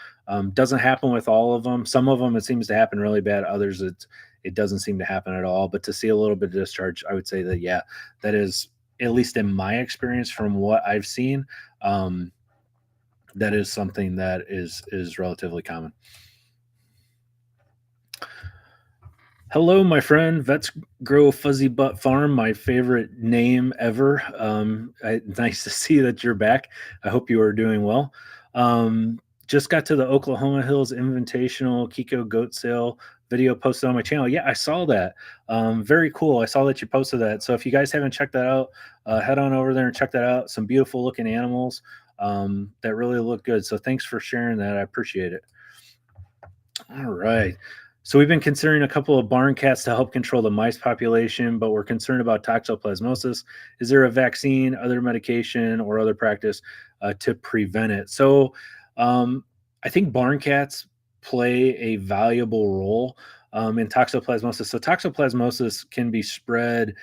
Doesn't happen with all of them. Some of them it seems to happen really bad. Others it doesn't seem to happen at all. But to see a little bit of discharge, I would say that yeah, that is, at least in my experience from what I've seen, that is something that is relatively common. Hello, my friend. Vets Grow Fuzzy Butt Farm, my favorite name ever. Nice to see that you're back. I hope you are doing well. Just got to the Oklahoma Hills Invitational Kiko Goat Sale video posted on my channel. Yeah, I saw that. Very cool. I saw that you posted that. So if you guys haven't checked that out, head on over there and check that out. Some beautiful looking animals that really look good. So thanks for sharing that. I appreciate it. All right. So we've been considering a couple of barn cats to help control the mice population, but we're concerned about toxoplasmosis. Is there a vaccine, other medication, or other practice to prevent it? So I think barn cats play a valuable role in toxoplasmosis. So toxoplasmosis can be spread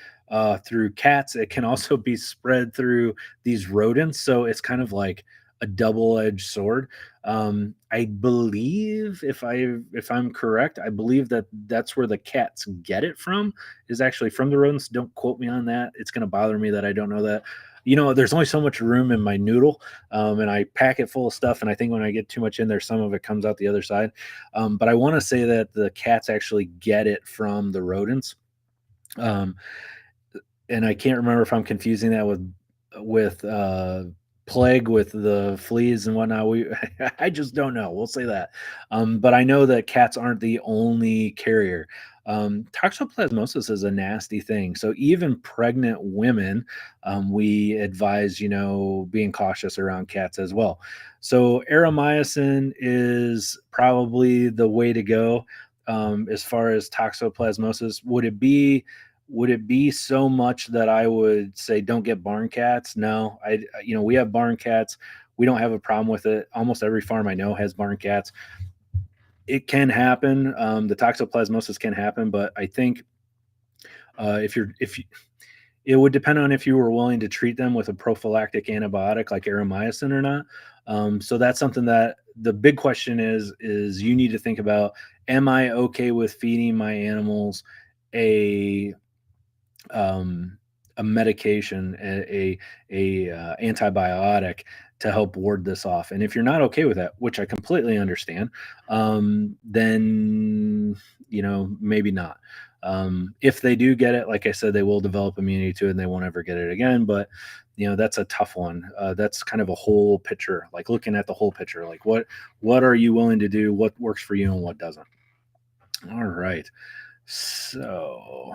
through cats. It can also be spread through these rodents. So it's kind of like a double-edged sword. I believe, if I'm correct, I believe that that's where the cats get it from, is actually from the rodents. Don't quote me on that. It's going to bother me that I don't know that. There's only so much room in my noodle, and I pack it full of stuff. And I think when I get too much in there, some of it comes out the other side. But I want to say that the cats actually get it from the rodents. And I can't remember if I'm confusing that with plague with the fleas and whatnot. I just don't know. We'll say that. But I know that cats aren't the only carrier. Toxoplasmosis is a nasty thing. So even pregnant women, we advise, being cautious around cats as well. So aeromycin is probably the way to go as far as toxoplasmosis. Would it be so much that I would say don't get barn cats? No, we have barn cats. We don't have a problem with it. Almost every farm I know has barn cats. It can happen. The toxoplasmosis can happen, but I think it would depend on if you were willing to treat them with a prophylactic antibiotic like aeromycin or not. So that's something that the big question is you need to think about. Am I okay with feeding my animals a medication, a antibiotic to help ward this off? And if you're not okay with that, which I completely understand, then maybe not. If they do get it, like I said, they will develop immunity to it and they won't ever get it again. But that's a tough one. That's kind of a whole picture, like looking at the whole picture, like what are you willing to do, what works for you and what doesn't. All right. So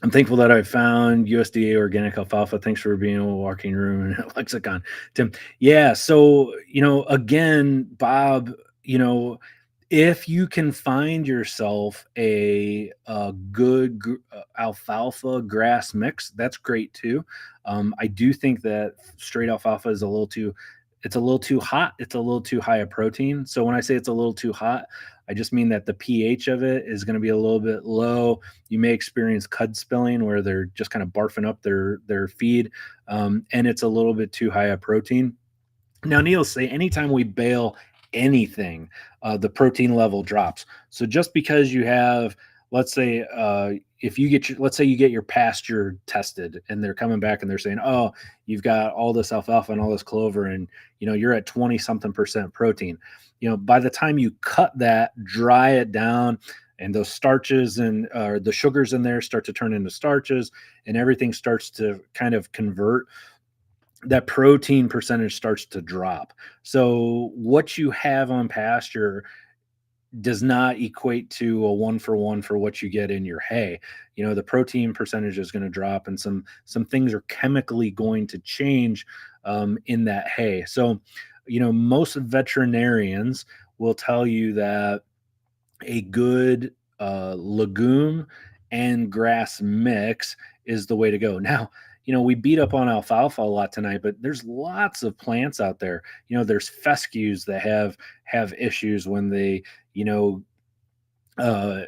I'm thankful that I found USDA organic alfalfa. Thanks for being a walking room and lexicon, Tim. Yeah. So, again, Bob, if you can find yourself a good alfalfa grass mix, that's great too. I do think that straight alfalfa is a little too hot. It's a little too high of protein. So when I say it's a little too hot, I just mean that the pH of it is going to be a little bit low. You may experience cud spilling where they're just kind of barfing up their feed, and it's a little bit too high of protein. Now, needless to say, anytime we bale anything, the protein level drops. So just because you have, let's say, let's say you get your pasture tested and they're coming back and they're saying, oh, you've got all this alfalfa and all this clover and, you're at 20 something percent protein. By the time you cut that, dry it down, and those starches and the sugars in there start to turn into starches and everything starts to kind of convert, that protein percentage starts to drop. So what you have on pasture does not equate to a one for one for what you get in your hay. The protein percentage is going to drop, and some things are chemically going to change in that hay. So, most veterinarians will tell you that a good legume and grass mix is the way to go. Now, we beat up on alfalfa a lot tonight, but there's lots of plants out there. There's fescues that have issues when they, you know, uh,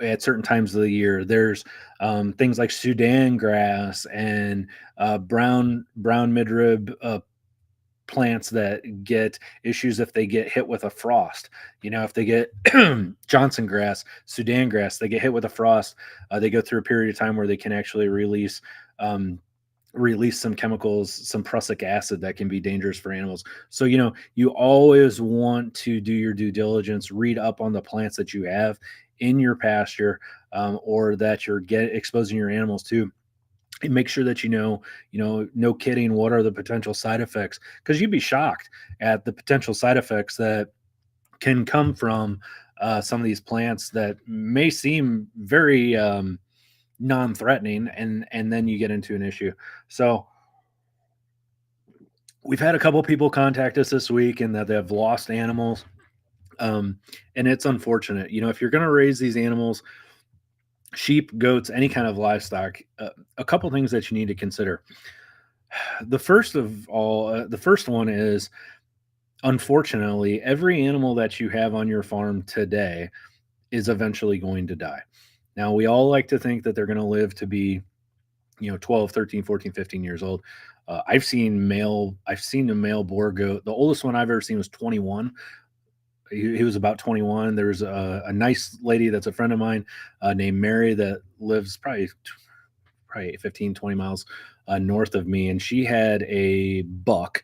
at certain times of the year. There's things like Sudan grass and brown midrib plants that get issues if they get hit with a frost. If they get Johnson grass, Sudan grass, they get hit with a frost. They go through a period of time where they can actually um, release some chemicals, some prussic acid that can be dangerous for animals. So, you always want to do your due diligence, read up on the plants that you have in your pasture, or that you're exposing your animals to, and make sure that no kidding, what are the potential side effects? Because you'd be shocked at the potential side effects that can come from some of these plants that may seem very non-threatening, and then you get into an issue. So we've had a couple people contact us this week and that they have lost animals, um, and it's unfortunate. If you're going to raise these animals, sheep, goats, any kind of livestock, a couple things that you need to consider. The first one is, unfortunately, every animal that you have on your farm today is eventually going to die. Now, we all like to think that they're going to live to be, 12, 13, 14, 15 years old. I've seen a male boar goat. The oldest one I've ever seen was 21. He was about 21. There's a nice lady that's a friend of mine, named Mary, that lives probably 15, 20 miles north of me. And she had a buck.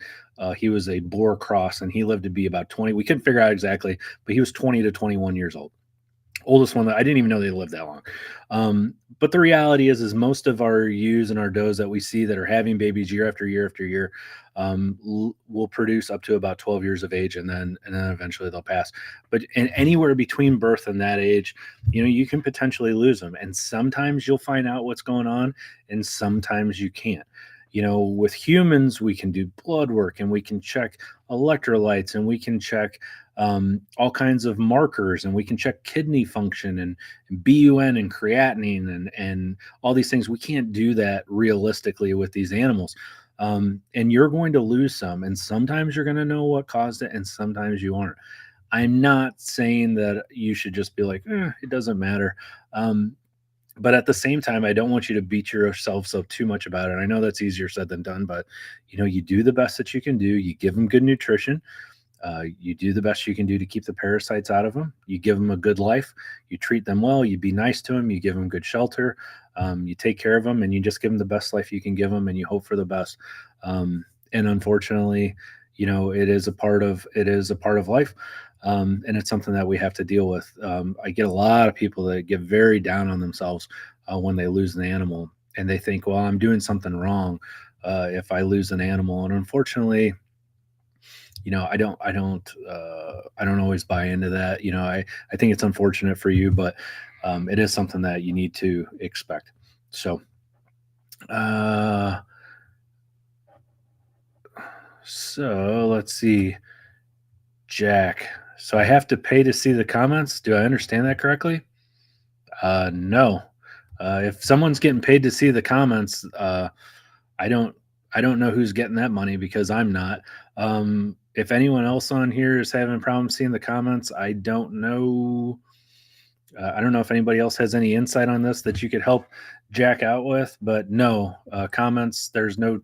He was a boar cross, and he lived to be about 20. We couldn't figure out exactly, but he was 20 to 21 years old. Oldest one that I didn't even know they lived that long. But the reality is most of our ewes and our does that we see that are having babies year after year after year will produce up to about 12 years of age, and then eventually they'll pass. But anywhere between birth and that age, you can potentially lose them, and sometimes you'll find out what's going on, and sometimes you can't. With humans, we can do blood work, and we can check electrolytes, and we can check all kinds of markers, and we can check kidney function and BUN and creatinine and all these things. We can't do that realistically with these animals. And you're going to lose some, and sometimes you're going to know what caused it, and sometimes you aren't. I'm not saying that you should just be like, it doesn't matter. But at the same time, I don't want you to beat yourself up too much about it. I know that's easier said than done, but you do the best that you can do. You give them good nutrition. You do the best you can do to keep the parasites out of them. You give them a good life. You treat them well. You be nice to them. You give them good shelter. You take care of them, and you just give them the best life you can give them, and you hope for the best. And unfortunately, it is a part of life. And it's something that we have to deal with. I get a lot of people that get very down on themselves when they lose an animal, and they think, well, I'm doing something wrong if I lose an animal. And unfortunately, I don't always buy into that. I think it's unfortunate for you, but it is something that you need to expect. So, uh, let's see, Jack. So I have to pay to see the comments. Do I understand that correctly? No. If someone's getting paid to see the comments, I don't I don't know who's getting that money, because I'm not. If anyone else on here is having a problem seeing the comments, I don't know. I don't know if anybody else has any insight on this that you could help Jack out with, but no, comments. There's no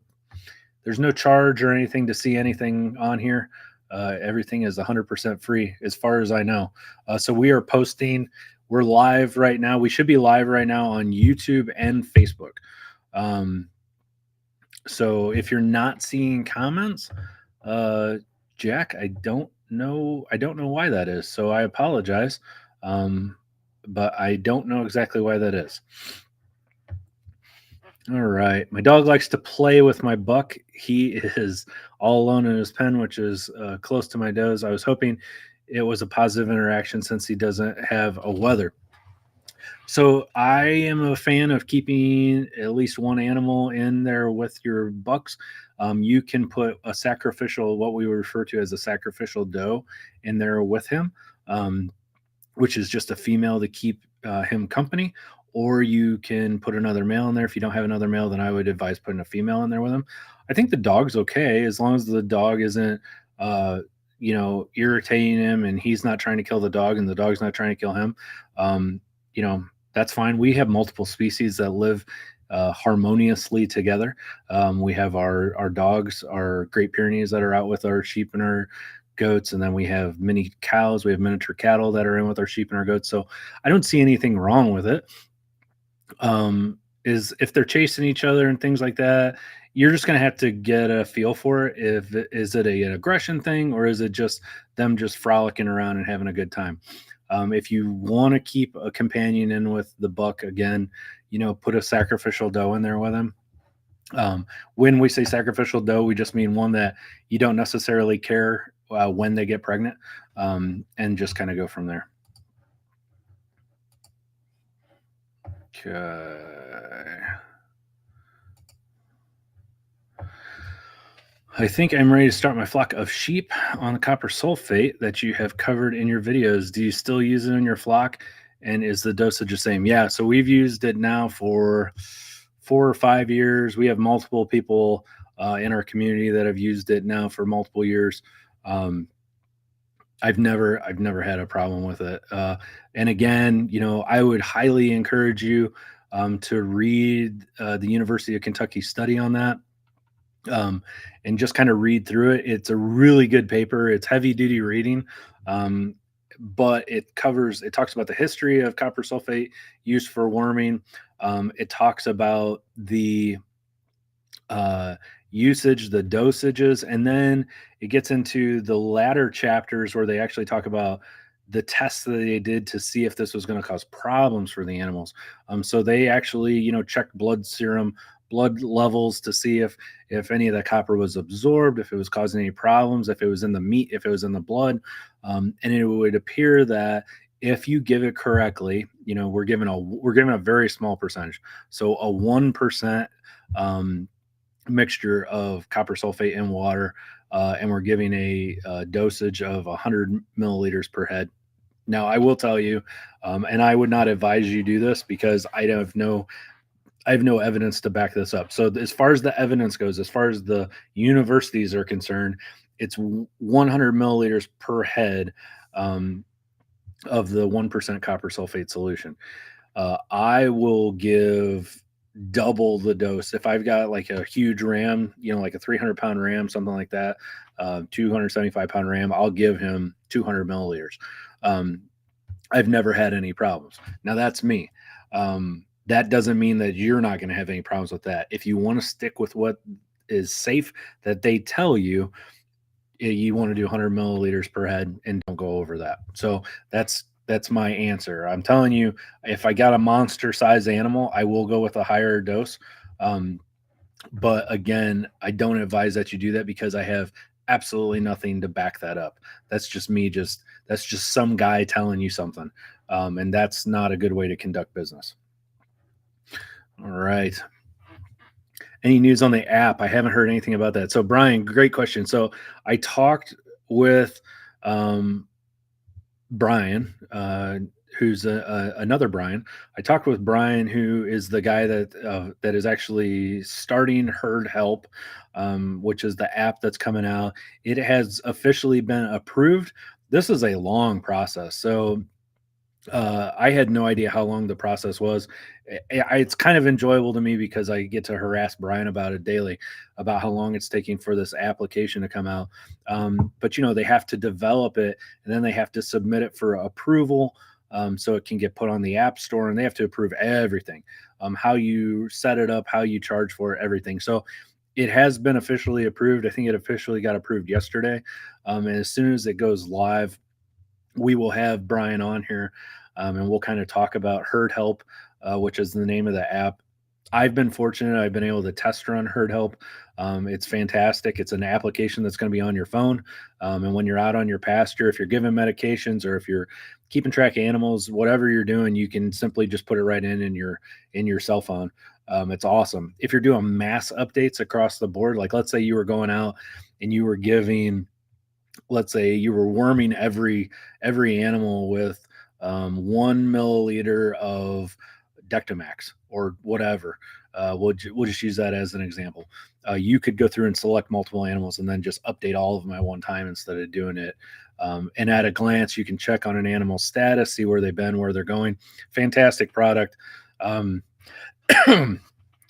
charge or anything to see anything on here. Everything is 100% free as far as I know. So we are posting. We're live right now. We should be live right now on YouTube and Facebook. So if you're not seeing comments, Jack, I don't know. I don't know why that is. So I apologize. But I don't know exactly why that is. All right. My dog likes to play with my buck. He is all alone in his pen, which is close to my does. I was hoping it was a positive interaction since he doesn't have a wether. So I am a fan of keeping at least one animal in there with your bucks. You can put a sacrificial, what we would refer to as a sacrificial doe, in there with him. Which is just a female to keep him company. Or you can put another male in there. If you don't have another male, then I would advise putting a female in there with him. I think the dog's okay as long as the dog isn't, uh, irritating him and he's not trying to kill the dog and the dog's not trying to kill him. Um, you know, that's fine. We have multiple species that live harmoniously together. We have our dogs, our Great Pyrenees that are out with our sheep and our goats, and then we have mini cows, we have miniature cattle that are in with our sheep and our goats. So I don't see anything wrong with it. Is if they're chasing each other and things like that, you're just going to have to get a feel for it. Is it an aggression thing, or is it just them just frolicking around and having a good time? If you want to keep a companion in with the buck, again, put a sacrificial doe in there with him. When we say sacrificial doe, we just mean one that you don't necessarily care when they get pregnant, and just kind of go from there. Okay. I think I'm ready to start my flock of sheep on the copper sulfate that you have covered in your videos. Do you still use it in your flock? And is the dosage the same? Yeah. So we've used it now for 4 or 5 years. We have multiple people in our community that have used it now for multiple years. Um, I've never had a problem with it. And again, I would highly encourage you to read the University of Kentucky study on that, um, and just kind of read through it. It's a really good paper. It's heavy duty reading, um, but it talks about the history of copper sulfate used for worming. It talks about the uh, usage, the dosages, and then it gets into the latter chapters where they actually talk about the tests that they did to see if this was going to cause problems for the animals. So they actually, checked blood serum, blood levels to see if any of the copper was absorbed, if it was causing any problems, if it was in the meat, if it was in the blood, and it would appear that if you give it correctly, we're given a very small percentage, so a 1%. Mixture of copper sulfate and water, and we're giving a dosage of 100 milliliters per head. Now, I will tell you, and I would not advise you do this because I have no evidence to back this up. So as far as the evidence goes, as far as the universities are concerned, it's 100 milliliters per head, of the 1% copper sulfate solution. I will give double the dose. If I've got like a huge ram, like a 300-pound ram, something like that, 275-pound ram, I'll give him 200 milliliters. Um, I've never had any problems. Now that's me. That doesn't mean that you're not going to have any problems with that. If you want to stick with what is safe that they tell you, you want to do 100 milliliters per head and don't go over that. So that's my answer. I'm telling you, if I got a monster size animal, I will go with a higher dose. Um, but again, I don't advise that you do that because I have absolutely nothing to back that up. That's just me. That's just some guy telling you something, and that's not a good way to conduct business. All right. Any news on the app? I haven't heard anything about that. So, Brian, great question. So, I talked with Brian, who's another Brian. I talked with Brian, who is the guy that is actually starting Herd Help, which is the app that's coming out. It has officially been approved. This is a long process. So I had no idea how long the process was. It's kind of enjoyable to me because I get to harass Brian about it daily, about how long it's taking for this application to come out. But they have to develop it and then they have to submit it for approval, so it can get put on the App Store, and they have to approve everything, how you set it up, how you charge for it, everything. So it has been officially approved. I think it officially got approved yesterday. And as soon as it goes live, we will have Brian on here, and we'll kind of talk about Herd Help, which is the name of the app. I've been fortunate. I've been able to test run Herd Help. It's fantastic. It's an application that's going to be on your phone. And when you're out on your pasture, if you're giving medications or if you're keeping track of animals, whatever you're doing, you can simply just put it right in your cell phone. It's awesome. If you're doing mass updates across the board, like let's say you were going out and you were giving, let's say you were worming every animal with 1 milliliter of Dectomax or whatever. We'll just use that as an example. You could go through and select multiple animals and then just update all of them at one time instead of doing it. And at a glance, you can check on an animal's status, see where they've been, where they're going. Fantastic product. Um,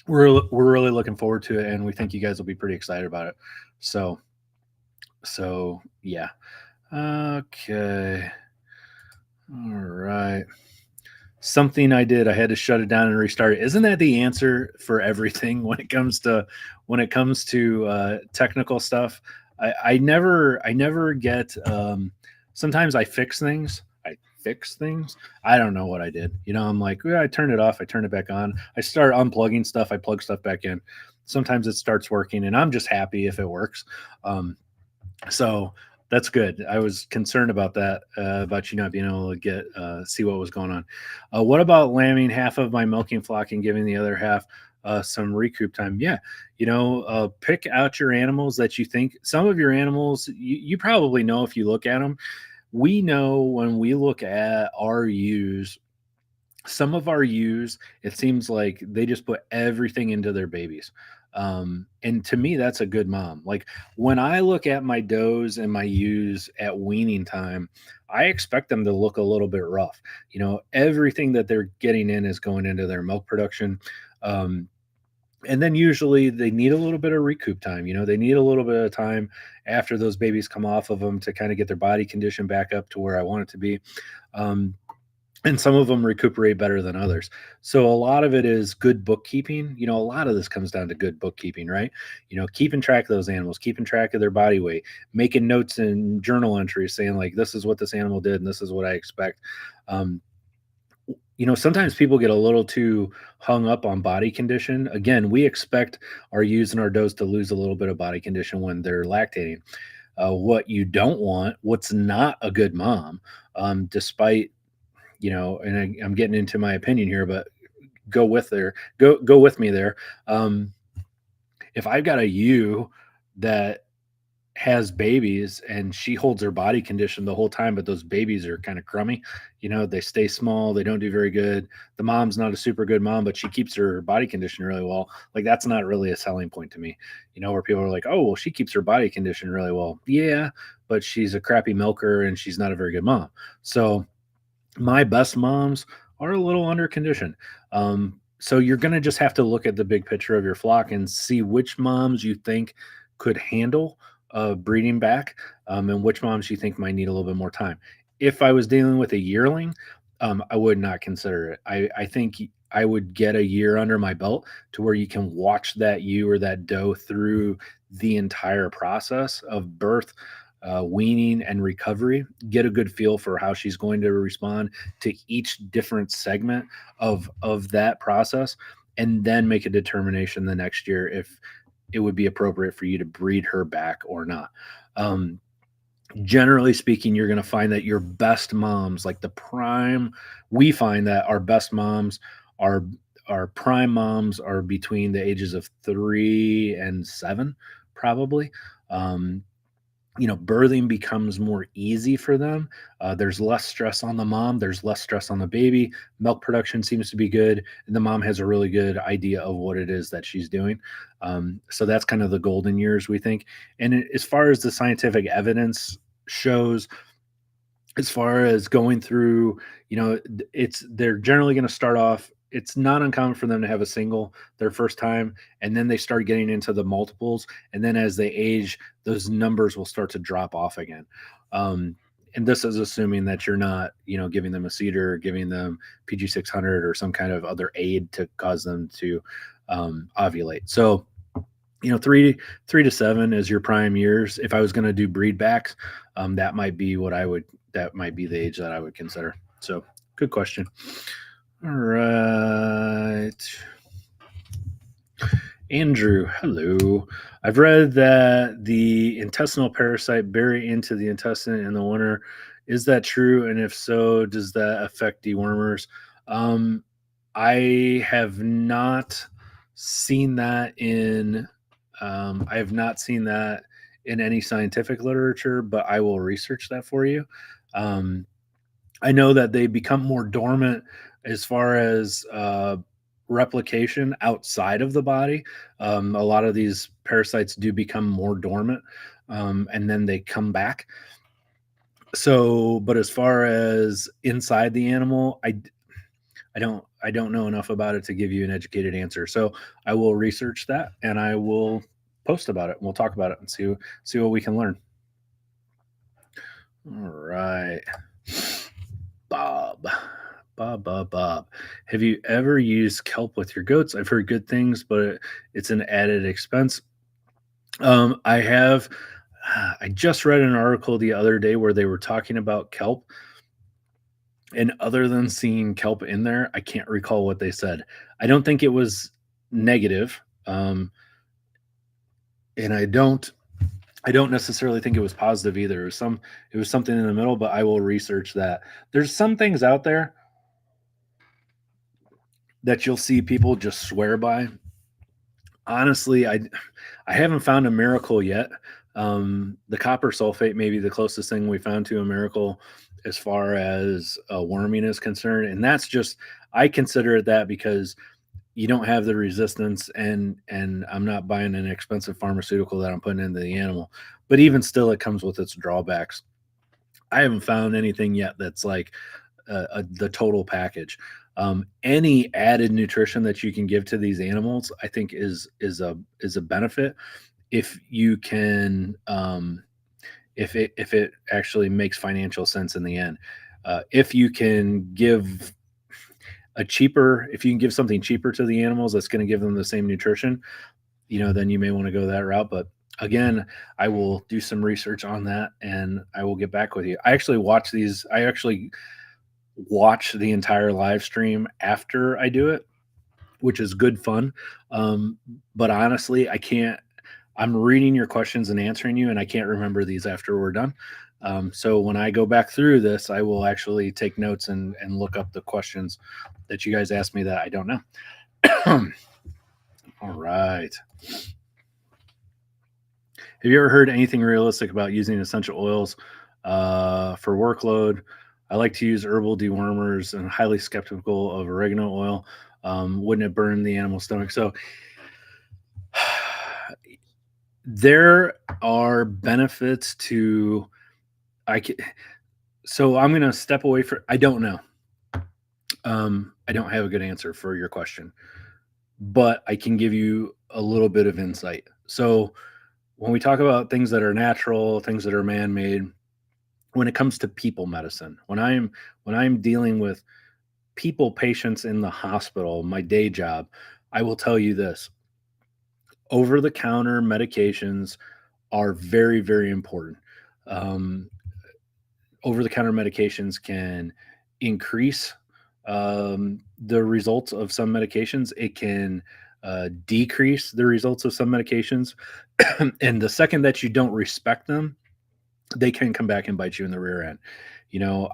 we're really looking forward to it, and we think you guys will be pretty excited about it. So yeah. Okay. All right. Something I did, I had to shut it down and restart it. Isn't that the answer for everything when it comes to technical stuff? I never get. Sometimes I fix things. I don't know what I did. I'm like, yeah, I turned it off. I turned it back on. I start unplugging stuff. I plug stuff back in. Sometimes it starts working, and I'm just happy if it works. So that's good. I was concerned about that, about you not being able to get see what was going on. What about lambing half of my milking flock and giving the other half some recoup time? Yeah, pick out your animals that you think. Some of your animals, you probably know if you look at them. We know when we look at our ewes, some of our ewes, it seems like they just put everything into their babies. And to me, that's a good mom. Like when I look at my does and my ewes at weaning time, I expect them to look a little bit rough. Everything that they're getting in is going into their milk production. Um, and then usually they need a little bit of recoup time. They need a little bit of time after those babies come off of them to kind of get their body condition back up to where I want it to be. Um, and some of them recuperate better than others. So a lot of it is good bookkeeping. A lot of this comes down to good bookkeeping, right? Keeping track of those animals, keeping track of their body weight, making notes and journal entries saying like, this is what this animal did and this is what I expect. um, Sometimes people get a little too hung up on body condition. Again, we expect our ewes and our does to lose a little bit of body condition when they're lactating. What you don't want, what's not a good mom, despite and I'm getting into my opinion here, but go with me there. Um, if I've got a ewe that has babies and she holds her body condition the whole time, but those babies are kind of crummy, they stay small, they don't do very good. The mom's not a super good mom, but she keeps her body condition really well. Like that's not really a selling point to me, where people are like, oh, well, she keeps her body condition really well. Yeah, but she's a crappy milker and she's not a very good mom. So my best moms are a little under condition. So you're going to just have to look at the big picture of your flock and see which moms you think could handle breeding back, and which moms you think might need a little bit more time. If I was dealing with a yearling, I would not consider it. I think I would get a year under my belt to where you can watch that ewe or that doe through the entire process of birth, weaning, and recovery, get a good feel for how she's going to respond to each different segment of that process, and then make a determination the next year if it would be appropriate for you to breed her back or not. Um, Generally speaking, you're going to find that your best moms, like the prime, we find that our best moms are our prime moms are between the ages of 3 and 7, probably. Um, Birthing becomes more easy for them. There's less stress on the mom, there's less stress on the baby. Milk production seems to be good, and the mom has a really good idea of what it is that she's doing. So that's kind of the golden years, we think. And as far as the scientific evidence shows, as far as going through, they're generally going to start off. It's not uncommon for them to have a single their first time, and then they start getting into the multiples, and then as they age, those numbers will start to drop off again. Um, and this is assuming that you're not, giving them a CIDR, giving them PG 600 or some kind of other aid to cause them to ovulate. So, 3 to 7 is your prime years. If I was going to do breed backs, that might be that might be the age that I would consider. So good question. All right. Andrew, hello. I've read that the intestinal parasite bury into the intestine in the winter. Is that true? And if so, does that affect dewormers? Um, I have not seen that in I have not seen that in any scientific literature, but I will research that for you. Um, I know that they become more dormant as far as replication outside of the body. A lot of these parasites do become more dormant, and then they come back. So, but as far as inside the animal, I don't know enough about it to give you an educated answer. So I will research that and I will post about it. We'll talk about it and see what we can learn. All right. Bob. Bob. Have you ever used kelp with your goats? I've heard good things, but it's an added expense. I have. I just read an article the other day where they were talking about kelp, and other than seeing kelp in there, I can't recall what they said. I don't think it was negative, and I don't necessarily think it was positive either. It was something in the middle, but I will research that. There's some things out there that you'll see people just swear by. Honestly, I haven't found a miracle yet. The copper sulfate may be the closest thing we found to a miracle as far as worming is concerned, and that's just I consider it that because you don't have the resistance, and I'm not buying an expensive pharmaceutical that I'm putting into the animal. But even still, it comes with its drawbacks. I haven't found anything yet that's like the total package. Any added nutrition that you can give to these animals, I think is a benefit if you can if it actually makes financial sense in the end. If you can give if you can give something cheaper to the animals that's going to give them the same nutrition, then you may want to go that route. But again, I will do some research on that and I will get back with you. I actually watch the entire live stream after I do it, which is good fun. Um, but honestly, I'm reading your questions and answering you, and I can't remember these after we're done. So when I go back through this, I will actually take notes and look up the questions that you guys asked me that I don't know. All right. Have you ever heard anything realistic about using essential oils for workload? I like to use herbal dewormers and highly skeptical of oregano oil. Wouldn't it burn the animal's stomach? So there are benefits to I can, so I'm going to step away from I don't know. I don't have a good answer for your question, but I can give you a little bit of insight. So when we talk about things that are natural, things that are man-made, when it comes to people medicine, when I'm dealing with people patients in the hospital, my day job, I will tell you this. Over the counter medications are very, very important. Um, Over the counter medications can increase the results of some medications. It can decrease the results of some medications. And the second that you don't respect them, they can come back and bite you in the rear end.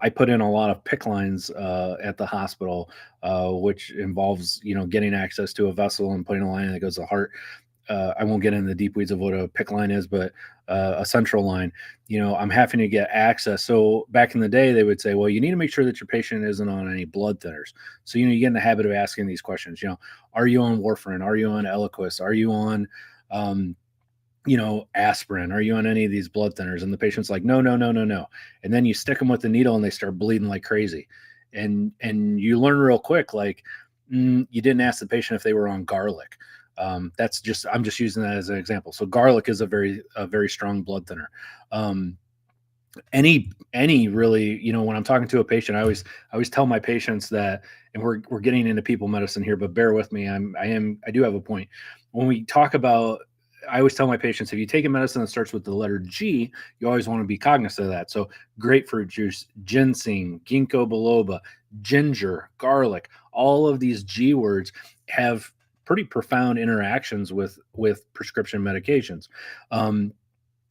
I put in a lot of PICC lines at the hospital, which involves, getting access to a vessel and putting a line that goes to the heart. I won't get into the deep weeds of what a PICC line is, but a central line, I'm having to get access. So back in the day, they would say, well, you need to make sure that your patient isn't on any blood thinners. So, you get in the habit of asking these questions, are you on warfarin? Are you on Eliquis? Are you on, aspirin? Are you on any of these blood thinners? And the patient's like, no, no, no, no, no. And then you stick them with the needle and they start bleeding like crazy. And you learn real quick, like, you didn't ask the patient if they were on garlic. I'm just using that as an example. So garlic is a very strong blood thinner. Any really, when I'm talking to a patient, I always tell my patients that, and we're getting into people medicine here, but bear with me. I do have a point. When we talk about, I always tell my patients, if you take a medicine that starts with the letter G, you always want to be cognizant of that. So grapefruit juice, ginseng, ginkgo biloba, ginger, garlic, all of these G words have pretty profound interactions with prescription medications. Um,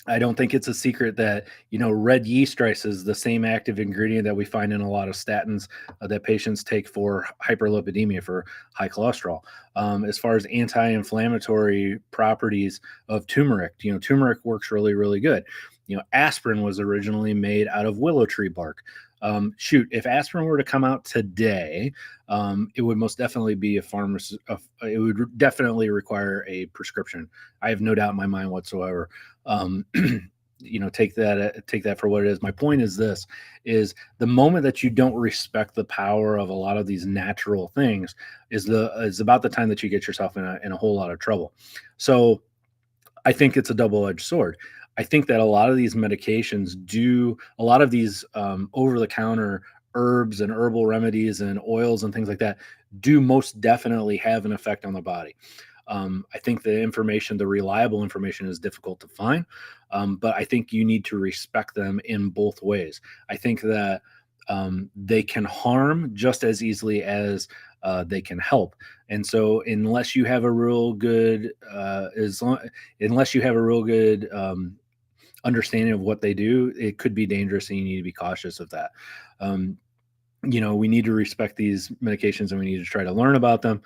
I don't think it's a secret that, red yeast rice is the same active ingredient that we find in a lot of statins that patients take for hyperlipidemia, for high cholesterol. As far as anti-inflammatory properties of turmeric, turmeric works really, really good. Aspirin was originally made out of willow tree bark. Shoot, if aspirin were to come out today, it would most definitely be a pharmacy. It would definitely require a prescription. I have no doubt in my mind whatsoever. Um, take that for what it is. My point is this: is the moment that you don't respect the power of a lot of these natural things is about the time that you get yourself in a whole lot of trouble. So I think it's a double-edged sword. I think that a lot of these medications a lot of these over-the-counter herbs and herbal remedies and oils and things like that do most definitely have an effect on the body. I think the reliable information is difficult to find, but I think you need to respect them in both ways. I think that they can harm just as easily as they can help. And so, unless you have a real good, unless you have a real good understanding of what they do, it could be dangerous, and you need to be cautious of that. Um, we need to respect these medications, and we need to try to learn about them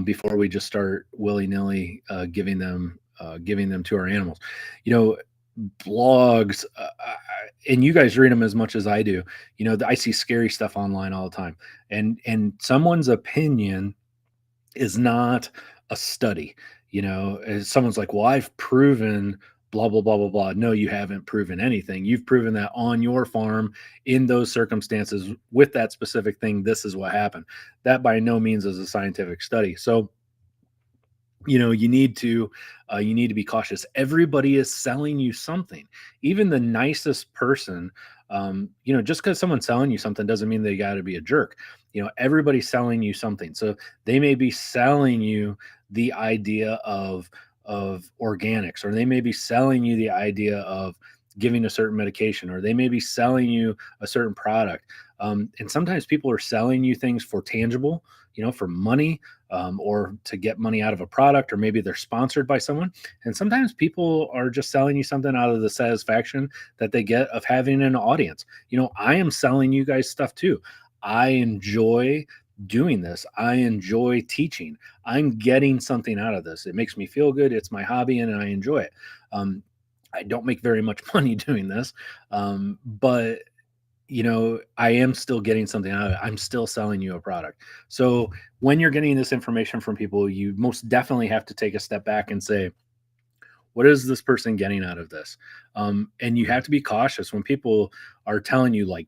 before we just start willy-nilly giving them to our animals. You know, blogs, and you guys read them as much as I do. I see scary stuff online all the time, and someone's opinion is not a study. As someone's like, well, I've proven blah blah blah blah blah. No, you haven't proven anything. You've proven that on your farm, in those circumstances, with that specific thing, this is what happened. That by no means is a scientific study. So you need to be cautious. Everybody is selling you something. Even the nicest person, just because someone's selling you something doesn't mean they got to be a jerk. Everybody's selling you something. So they may be selling you the idea of organics, or they may be selling you the idea of giving a certain medication, or they may be selling you a certain product. And sometimes people are selling you things for tangible, for money, or to get money out of a product, or maybe they're sponsored by someone. And sometimes people are just selling you something out of the satisfaction that they get of having an audience. I am selling you guys stuff too. I enjoy doing this. I enjoy teaching. I'm getting something out of this. It makes me feel good. It's my hobby, and I enjoy it. I don't make very much money doing this, but I am still getting something out of it. I'm still selling you a product. So when you're getting this information from people, you most definitely have to take a step back and say, what is this person getting out of this? And you have to be cautious when people are telling you, like,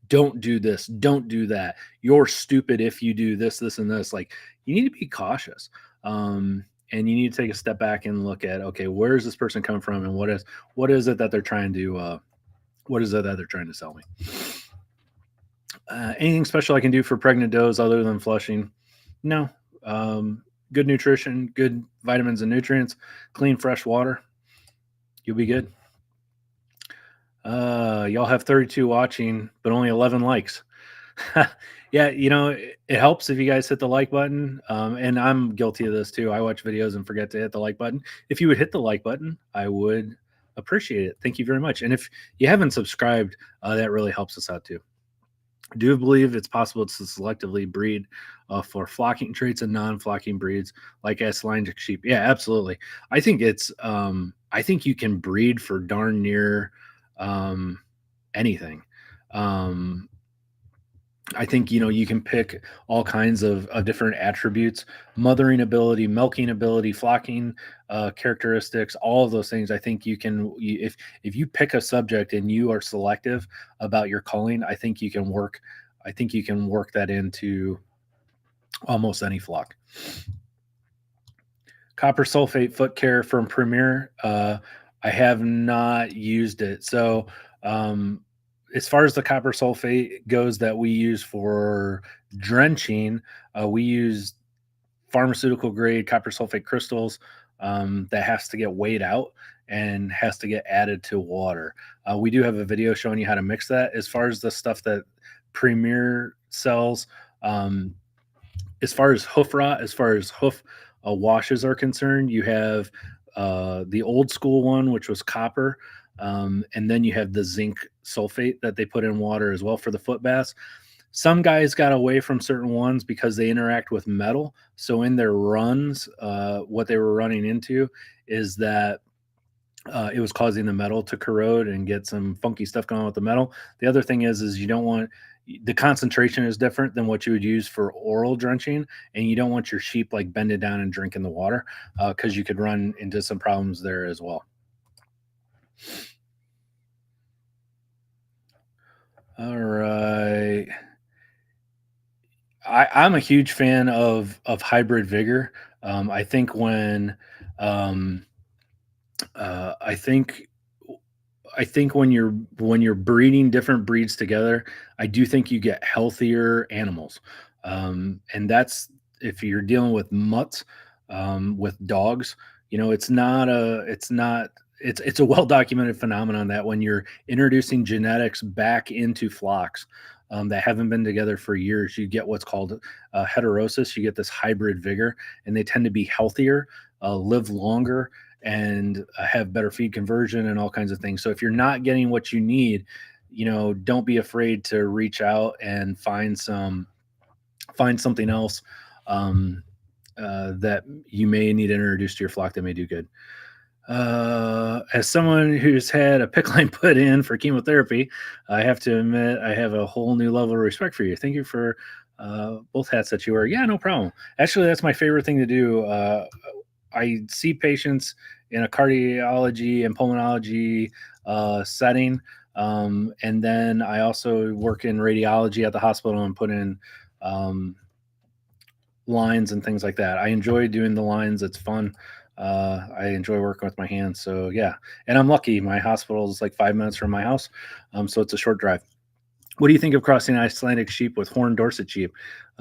don't do this, don't do that. You're stupid if you do this, this, and this. Like, you need to be cautious. And you need to take a step back and look at, okay, where is this person coming from, and what is it that they're trying to sell me? Anything special I can do for pregnant does other than flushing? No. Good nutrition, good vitamins and nutrients, clean, fresh water. You'll be good. Y'all have 32 watching, but only 11 likes. Yeah, it helps if you guys hit the like button. And I'm guilty of this too. I watch videos and forget to hit the like button. If you would hit the like button, I would appreciate it. Thank you very much. And if you haven't subscribed, that really helps us out too. I do believe it's possible to selectively breed for flocking traits and non-flocking breeds like S-line sheep. Yeah, absolutely. I think I think you can breed for darn near anything. I think you can pick all kinds of different attributes: mothering ability, milking ability, flocking characteristics, all of those things. I think if you pick a subject and you are selective about your culling, I think you can work that into almost any flock. Copper sulfate foot care from Premier. I have not used it. So as far as the copper sulfate goes that we use for drenching, we use pharmaceutical grade copper sulfate crystals that has to get weighed out and has to get added to water. We do have a video showing you how to mix that. As far as the stuff that Premier sells, as far as hoof rot, as far as hoof washes are concerned. You have the old school one, which was copper, and then you have the zinc sulfate that they put in water as well for the foot baths. Some guys got away from certain ones because they interact with metal. So in their runs, what they were running into is that it was causing the metal to corrode and get some funky stuff going on with the metal. The other thing is you don't want the concentration is different than what you would use for oral drenching, and you don't want your sheep like bending down and drinking the water because you could run into some problems there as well. All right. I'm a huge fan of hybrid vigor. I think um, I think I think when you're breeding different breeds together, I do think you get healthier animals, and that's if you're dealing with mutts, with dogs. You know, it's a well documented phenomenon that when you're introducing genetics back into flocks that haven't been together for years, you get what's called heterosis. You get this hybrid vigor, and they tend to be healthier, live longer, and have better feed conversion and all kinds of things. So if you're not getting what you need, you know, don't be afraid to reach out and find something else that you may need to introduce to your flock that may do good. As someone who's had a PICC line put in for chemotherapy, I have to admit I have a whole new level of respect for you. Thank you for both hats that you wear. Yeah, no problem. Actually, that's my favorite thing to do. I see patients in a cardiology and pulmonology setting. And then I also work in radiology at the hospital and put in um, lines and things like that. I enjoy doing the lines. It's fun. I enjoy working with my hands. So yeah, and I'm lucky. My hospital is like 5 minutes from my house, so it's a short drive. What do you think of crossing Icelandic sheep with horned Dorset sheep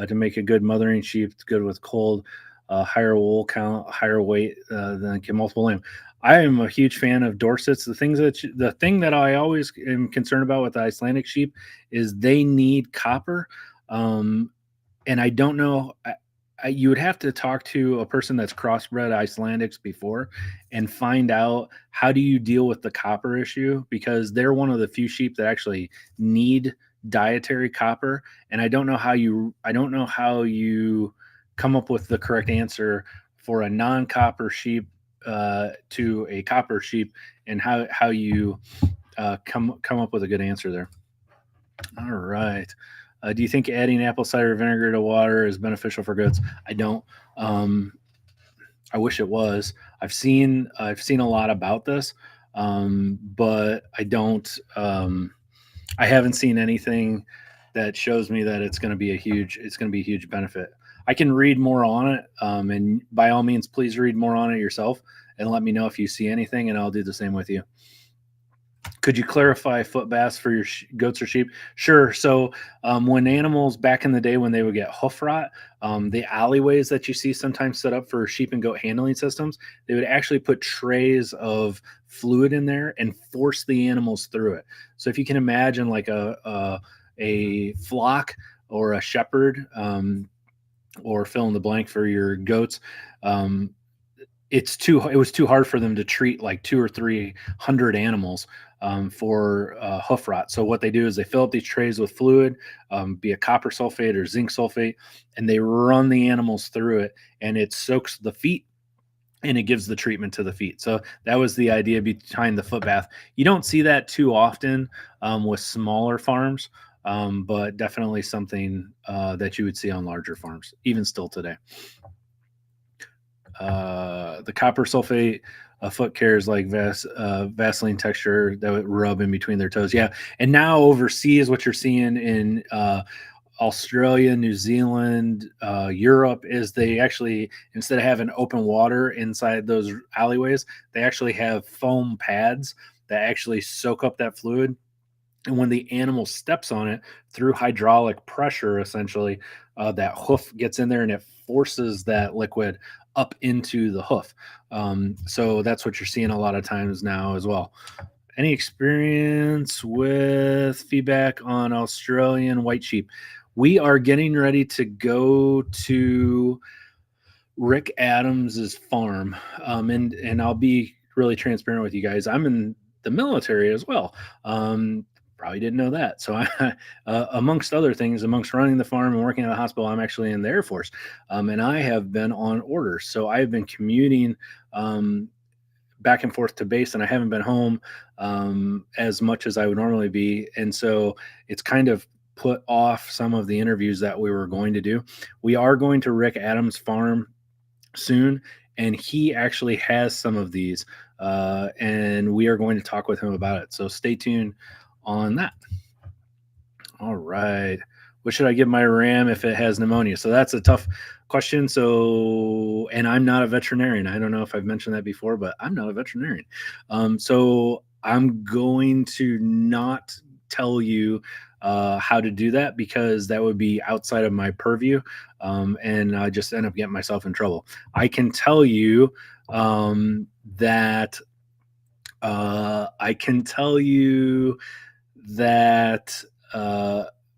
to make a good mothering sheep? It's good with cold, higher wool count, higher weight than can multiple lamb. I am a huge fan of Dorsets. The thing that I always am concerned about with the Icelandic sheep is they need copper, and I don't know. You would have to talk to a person that's crossbred Icelandics before and find out how do you deal with the copper issue, because they're one of the few sheep that actually need dietary copper, and I don't know how you come up with the correct answer for a non-copper sheep to a copper sheep, and how you come up with a good answer there. All right. Do you think adding apple cider vinegar to water is beneficial for goats? I don't. Um, I wish it was. I've seen a lot about this, but I don't. I haven't seen anything that shows me that it's going to be a huge benefit. I can read more on it, and by all means, please read more on it yourself and let me know if you see anything, and I'll do the same with you. Could you clarify foot baths for your goats or sheep? Sure. So, when animals back in the day, when they would get hoof rot, the alleyways that you see sometimes set up for sheep and goat handling systems, they would actually put trays of fluid in there and force the animals through it. So, if you can imagine like a flock or a shepherd, or fill in the blank for your goats, um, it was too hard for them to treat like 200 or 300 animals for hoof rot. So what they do is they fill up these trays with fluid, be it copper sulfate or zinc sulfate, and they run the animals through it, and it soaks the feet and it gives the treatment to the feet. So that was the idea behind the foot bath. You don't see that too often with smaller farms, but definitely something that you would see on larger farms, even still today. The copper sulfate foot care is like Vaseline texture that would rub in between their toes. Yeah, and now overseas, what you're seeing in Australia, New Zealand, Europe is they actually, instead of having open water inside those alleyways, they actually have foam pads that actually soak up that fluid. And when the animal steps on it through hydraulic pressure, essentially, that hoof gets in there and it forces that liquid up into the hoof. So that's what you're seeing a lot of times now as well. Any experience with feedback on Australian white sheep? We are getting ready to go to Rick Adams's farm. And I'll be really transparent with you guys. I'm in the military as well. Probably didn't know that. So amongst other things, amongst running the farm and working at the hospital, I'm actually in the Air Force. And I have been on orders. So I've been commuting back and forth to base, and I haven't been home as much as I would normally be. And so it's kind of put off some of the interviews that we were going to do. We are going to Rick Adams' farm soon, and he actually has some of these, and we are going to talk with him about it. So stay tuned on that. All right. What should I give my ram if it has pneumonia? So that's a tough question. So, and I'm not a veterinarian. I don't know if I've mentioned that before, but I'm not a veterinarian. So I'm going to not tell you how to do that, because that would be outside of my purview, and I just end up getting myself in trouble. I can tell you that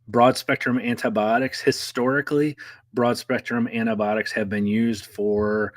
broad spectrum antibiotics, historically, broad spectrum antibiotics have been used for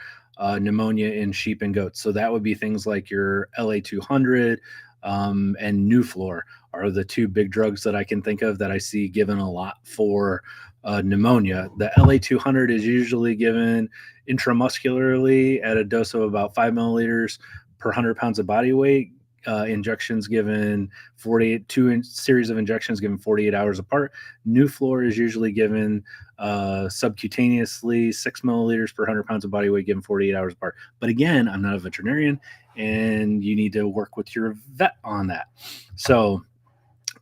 pneumonia in sheep and goats. So that would be things like your LA200 and Nuflor are the two big drugs that I can think of that I see given a lot for pneumonia. The LA200 is usually given intramuscularly at a dose of about 5 milliliters per 100 pounds of body weight. Injections given 48, series of injections given 48 hours apart. Nuflor is usually given subcutaneously, 6 milliliters per 100 pounds of body weight given 48 hours apart. But again, I'm not a veterinarian, and you need to work with your vet on that. So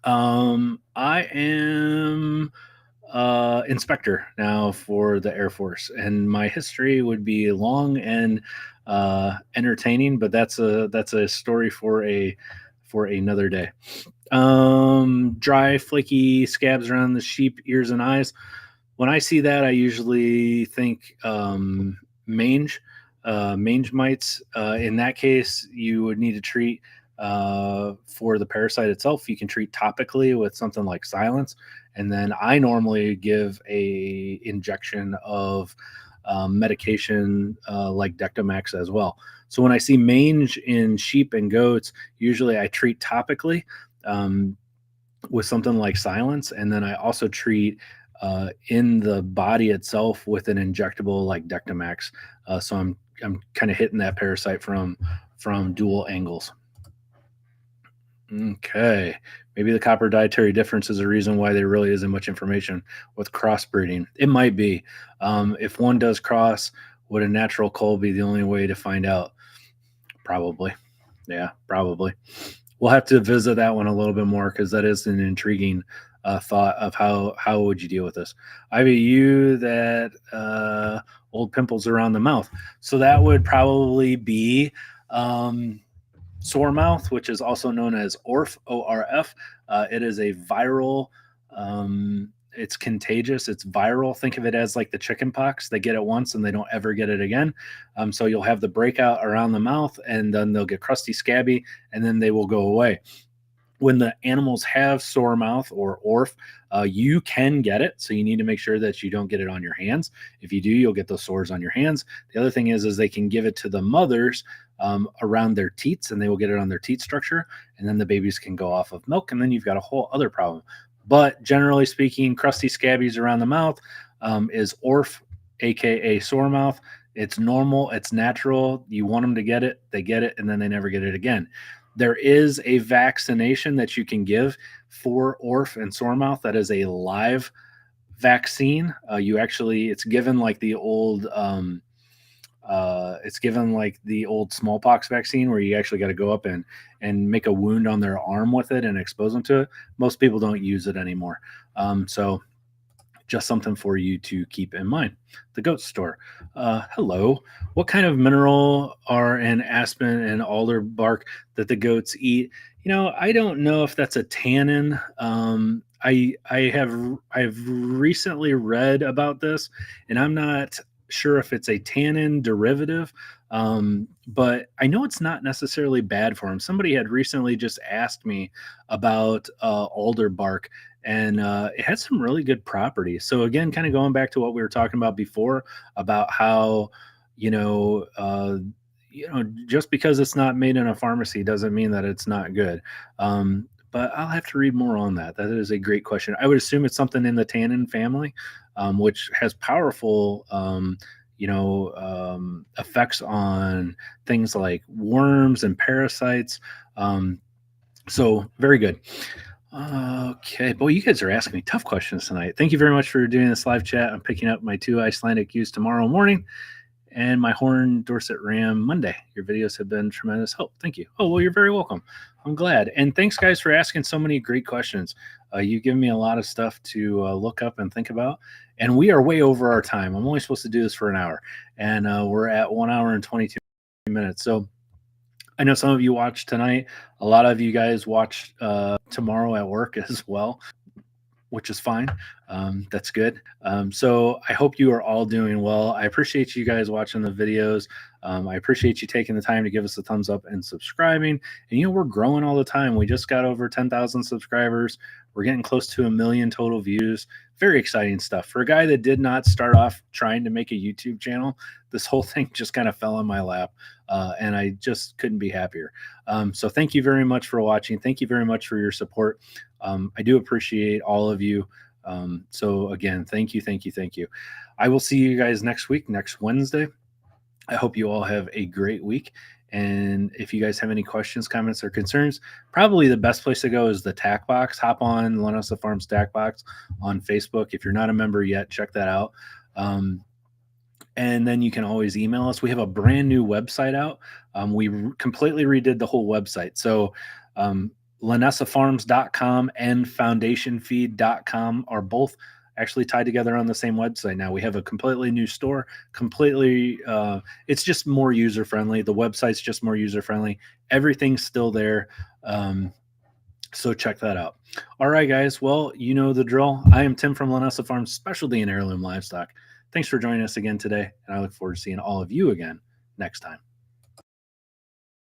I am inspector now for the Air Force, and my history would be long and entertaining, but that's a story for another day. Dry, flaky scabs around the sheep ears and eyes. When I see that, I usually think mange mites. In that case, you would need to treat for the parasite itself. You can treat topically with something like Silence, and then I normally give a injection of medication like Dectomax as well. So when I see mange in sheep and goats, usually I treat topically with something like Silence, and then I also treat in the body itself with an injectable like Dectomax. So I'm kind of hitting that parasite from dual angles. Okay, maybe the copper dietary difference is a reason why there really isn't much information with crossbreeding. It might be. If one does cross, would a natural cull be the only way to find out? Probably. Yeah, probably. We'll have to visit that one a little bit more, because that is an intriguing thought of how would you deal with this. IBU that old pimples around the mouth. So that would probably be sore mouth, which is also known as ORF, O-R-F. It is a viral, it's contagious, it's viral. Think of it as like the chicken pox. They get it once and they don't ever get it again. So you'll have the breakout around the mouth, and then they'll get crusty, scabby, and then they will go away. When the animals have sore mouth or ORF, you can get it. So you need to make sure that you don't get it on your hands. If you do, you'll get those sores on your hands. The other thing is they can give it to the mothers around their teats, and they will get it on their teat structure, and then the babies can go off of milk, and then you've got a whole other problem. But generally speaking, crusty scabbies around the mouth is ORF, aka sore mouth. It's normal, it's natural. You want them to get it, they get it, and then they never get it again. There is a vaccination that you can give for ORF and sore mouth that is a live vaccine. It's given like the old smallpox vaccine, where you actually got to go up and make a wound on their arm with it and expose them to it. Most people don't use it anymore. So just something for you to keep in mind. The goat store. Hello. What kind of mineral are in aspen and alder bark that the goats eat? I don't know if that's a tannin. I've recently read about this, and I'm not sure if it's a tannin derivative, but I know it's not necessarily bad for them. Somebody had recently just asked me about alder bark, and it has some really good properties. So again, kind of going back to what we were talking about before about how you know, just because it's not made in a pharmacy doesn't mean that it's not good. But I'll have to read more on that. That is a great question. I would assume it's something in the tannin family, which has powerful, effects on things like worms and parasites. So very good. Okay, boy, you guys are asking me tough questions tonight. Thank you very much for doing this live chat. I'm picking up my 2 Icelandic ewes tomorrow morning and my Horn Dorset Ram Monday. Your videos have been tremendous help. Thank you. Oh, well, you're very welcome. I'm glad. And thanks, guys, for asking so many great questions. You've given me a lot of stuff to look up and think about. And we are way over our time. I'm only supposed to do this for an hour. And we're at 1 hour and 22 minutes. So I know some of you watched tonight. A lot of you guys watch tomorrow at work as well, which is fine. That's good. So I hope you are all doing well. I appreciate you guys watching the videos. I appreciate you taking the time to give us a thumbs up and subscribing. And, we're growing all the time. We just got over 10,000 subscribers. We're getting close to 1 million total views. Very exciting stuff. For a guy that did not start off trying to make a YouTube channel, this whole thing just kind of fell in my lap. And I just couldn't be happier. So thank you very much for watching. Thank you very much for your support. I do appreciate all of you. So again, thank you, thank you, thank you. I will see you guys next week, next Wednesday. I hope you all have a great week. And if you guys have any questions, comments, or concerns, probably the best place to go is the TAC box. Hop on Linessa Farms TAC box on Facebook. If you're not a member yet, check that out. And then you can always email us. We have a brand new website out. We completely redid the whole website. So LinessaFarms.com and FoundationFeed.com are both actually tied together on the same website now. We have a completely new store, it's just more user-friendly. The website's just more user-friendly. Everything's still there. So check that out. All right, guys. Well, you know the drill. I am Tim from Linessa Farms, specialty in heirloom livestock. Thanks for joining us again today, and I look forward to seeing all of you again next time.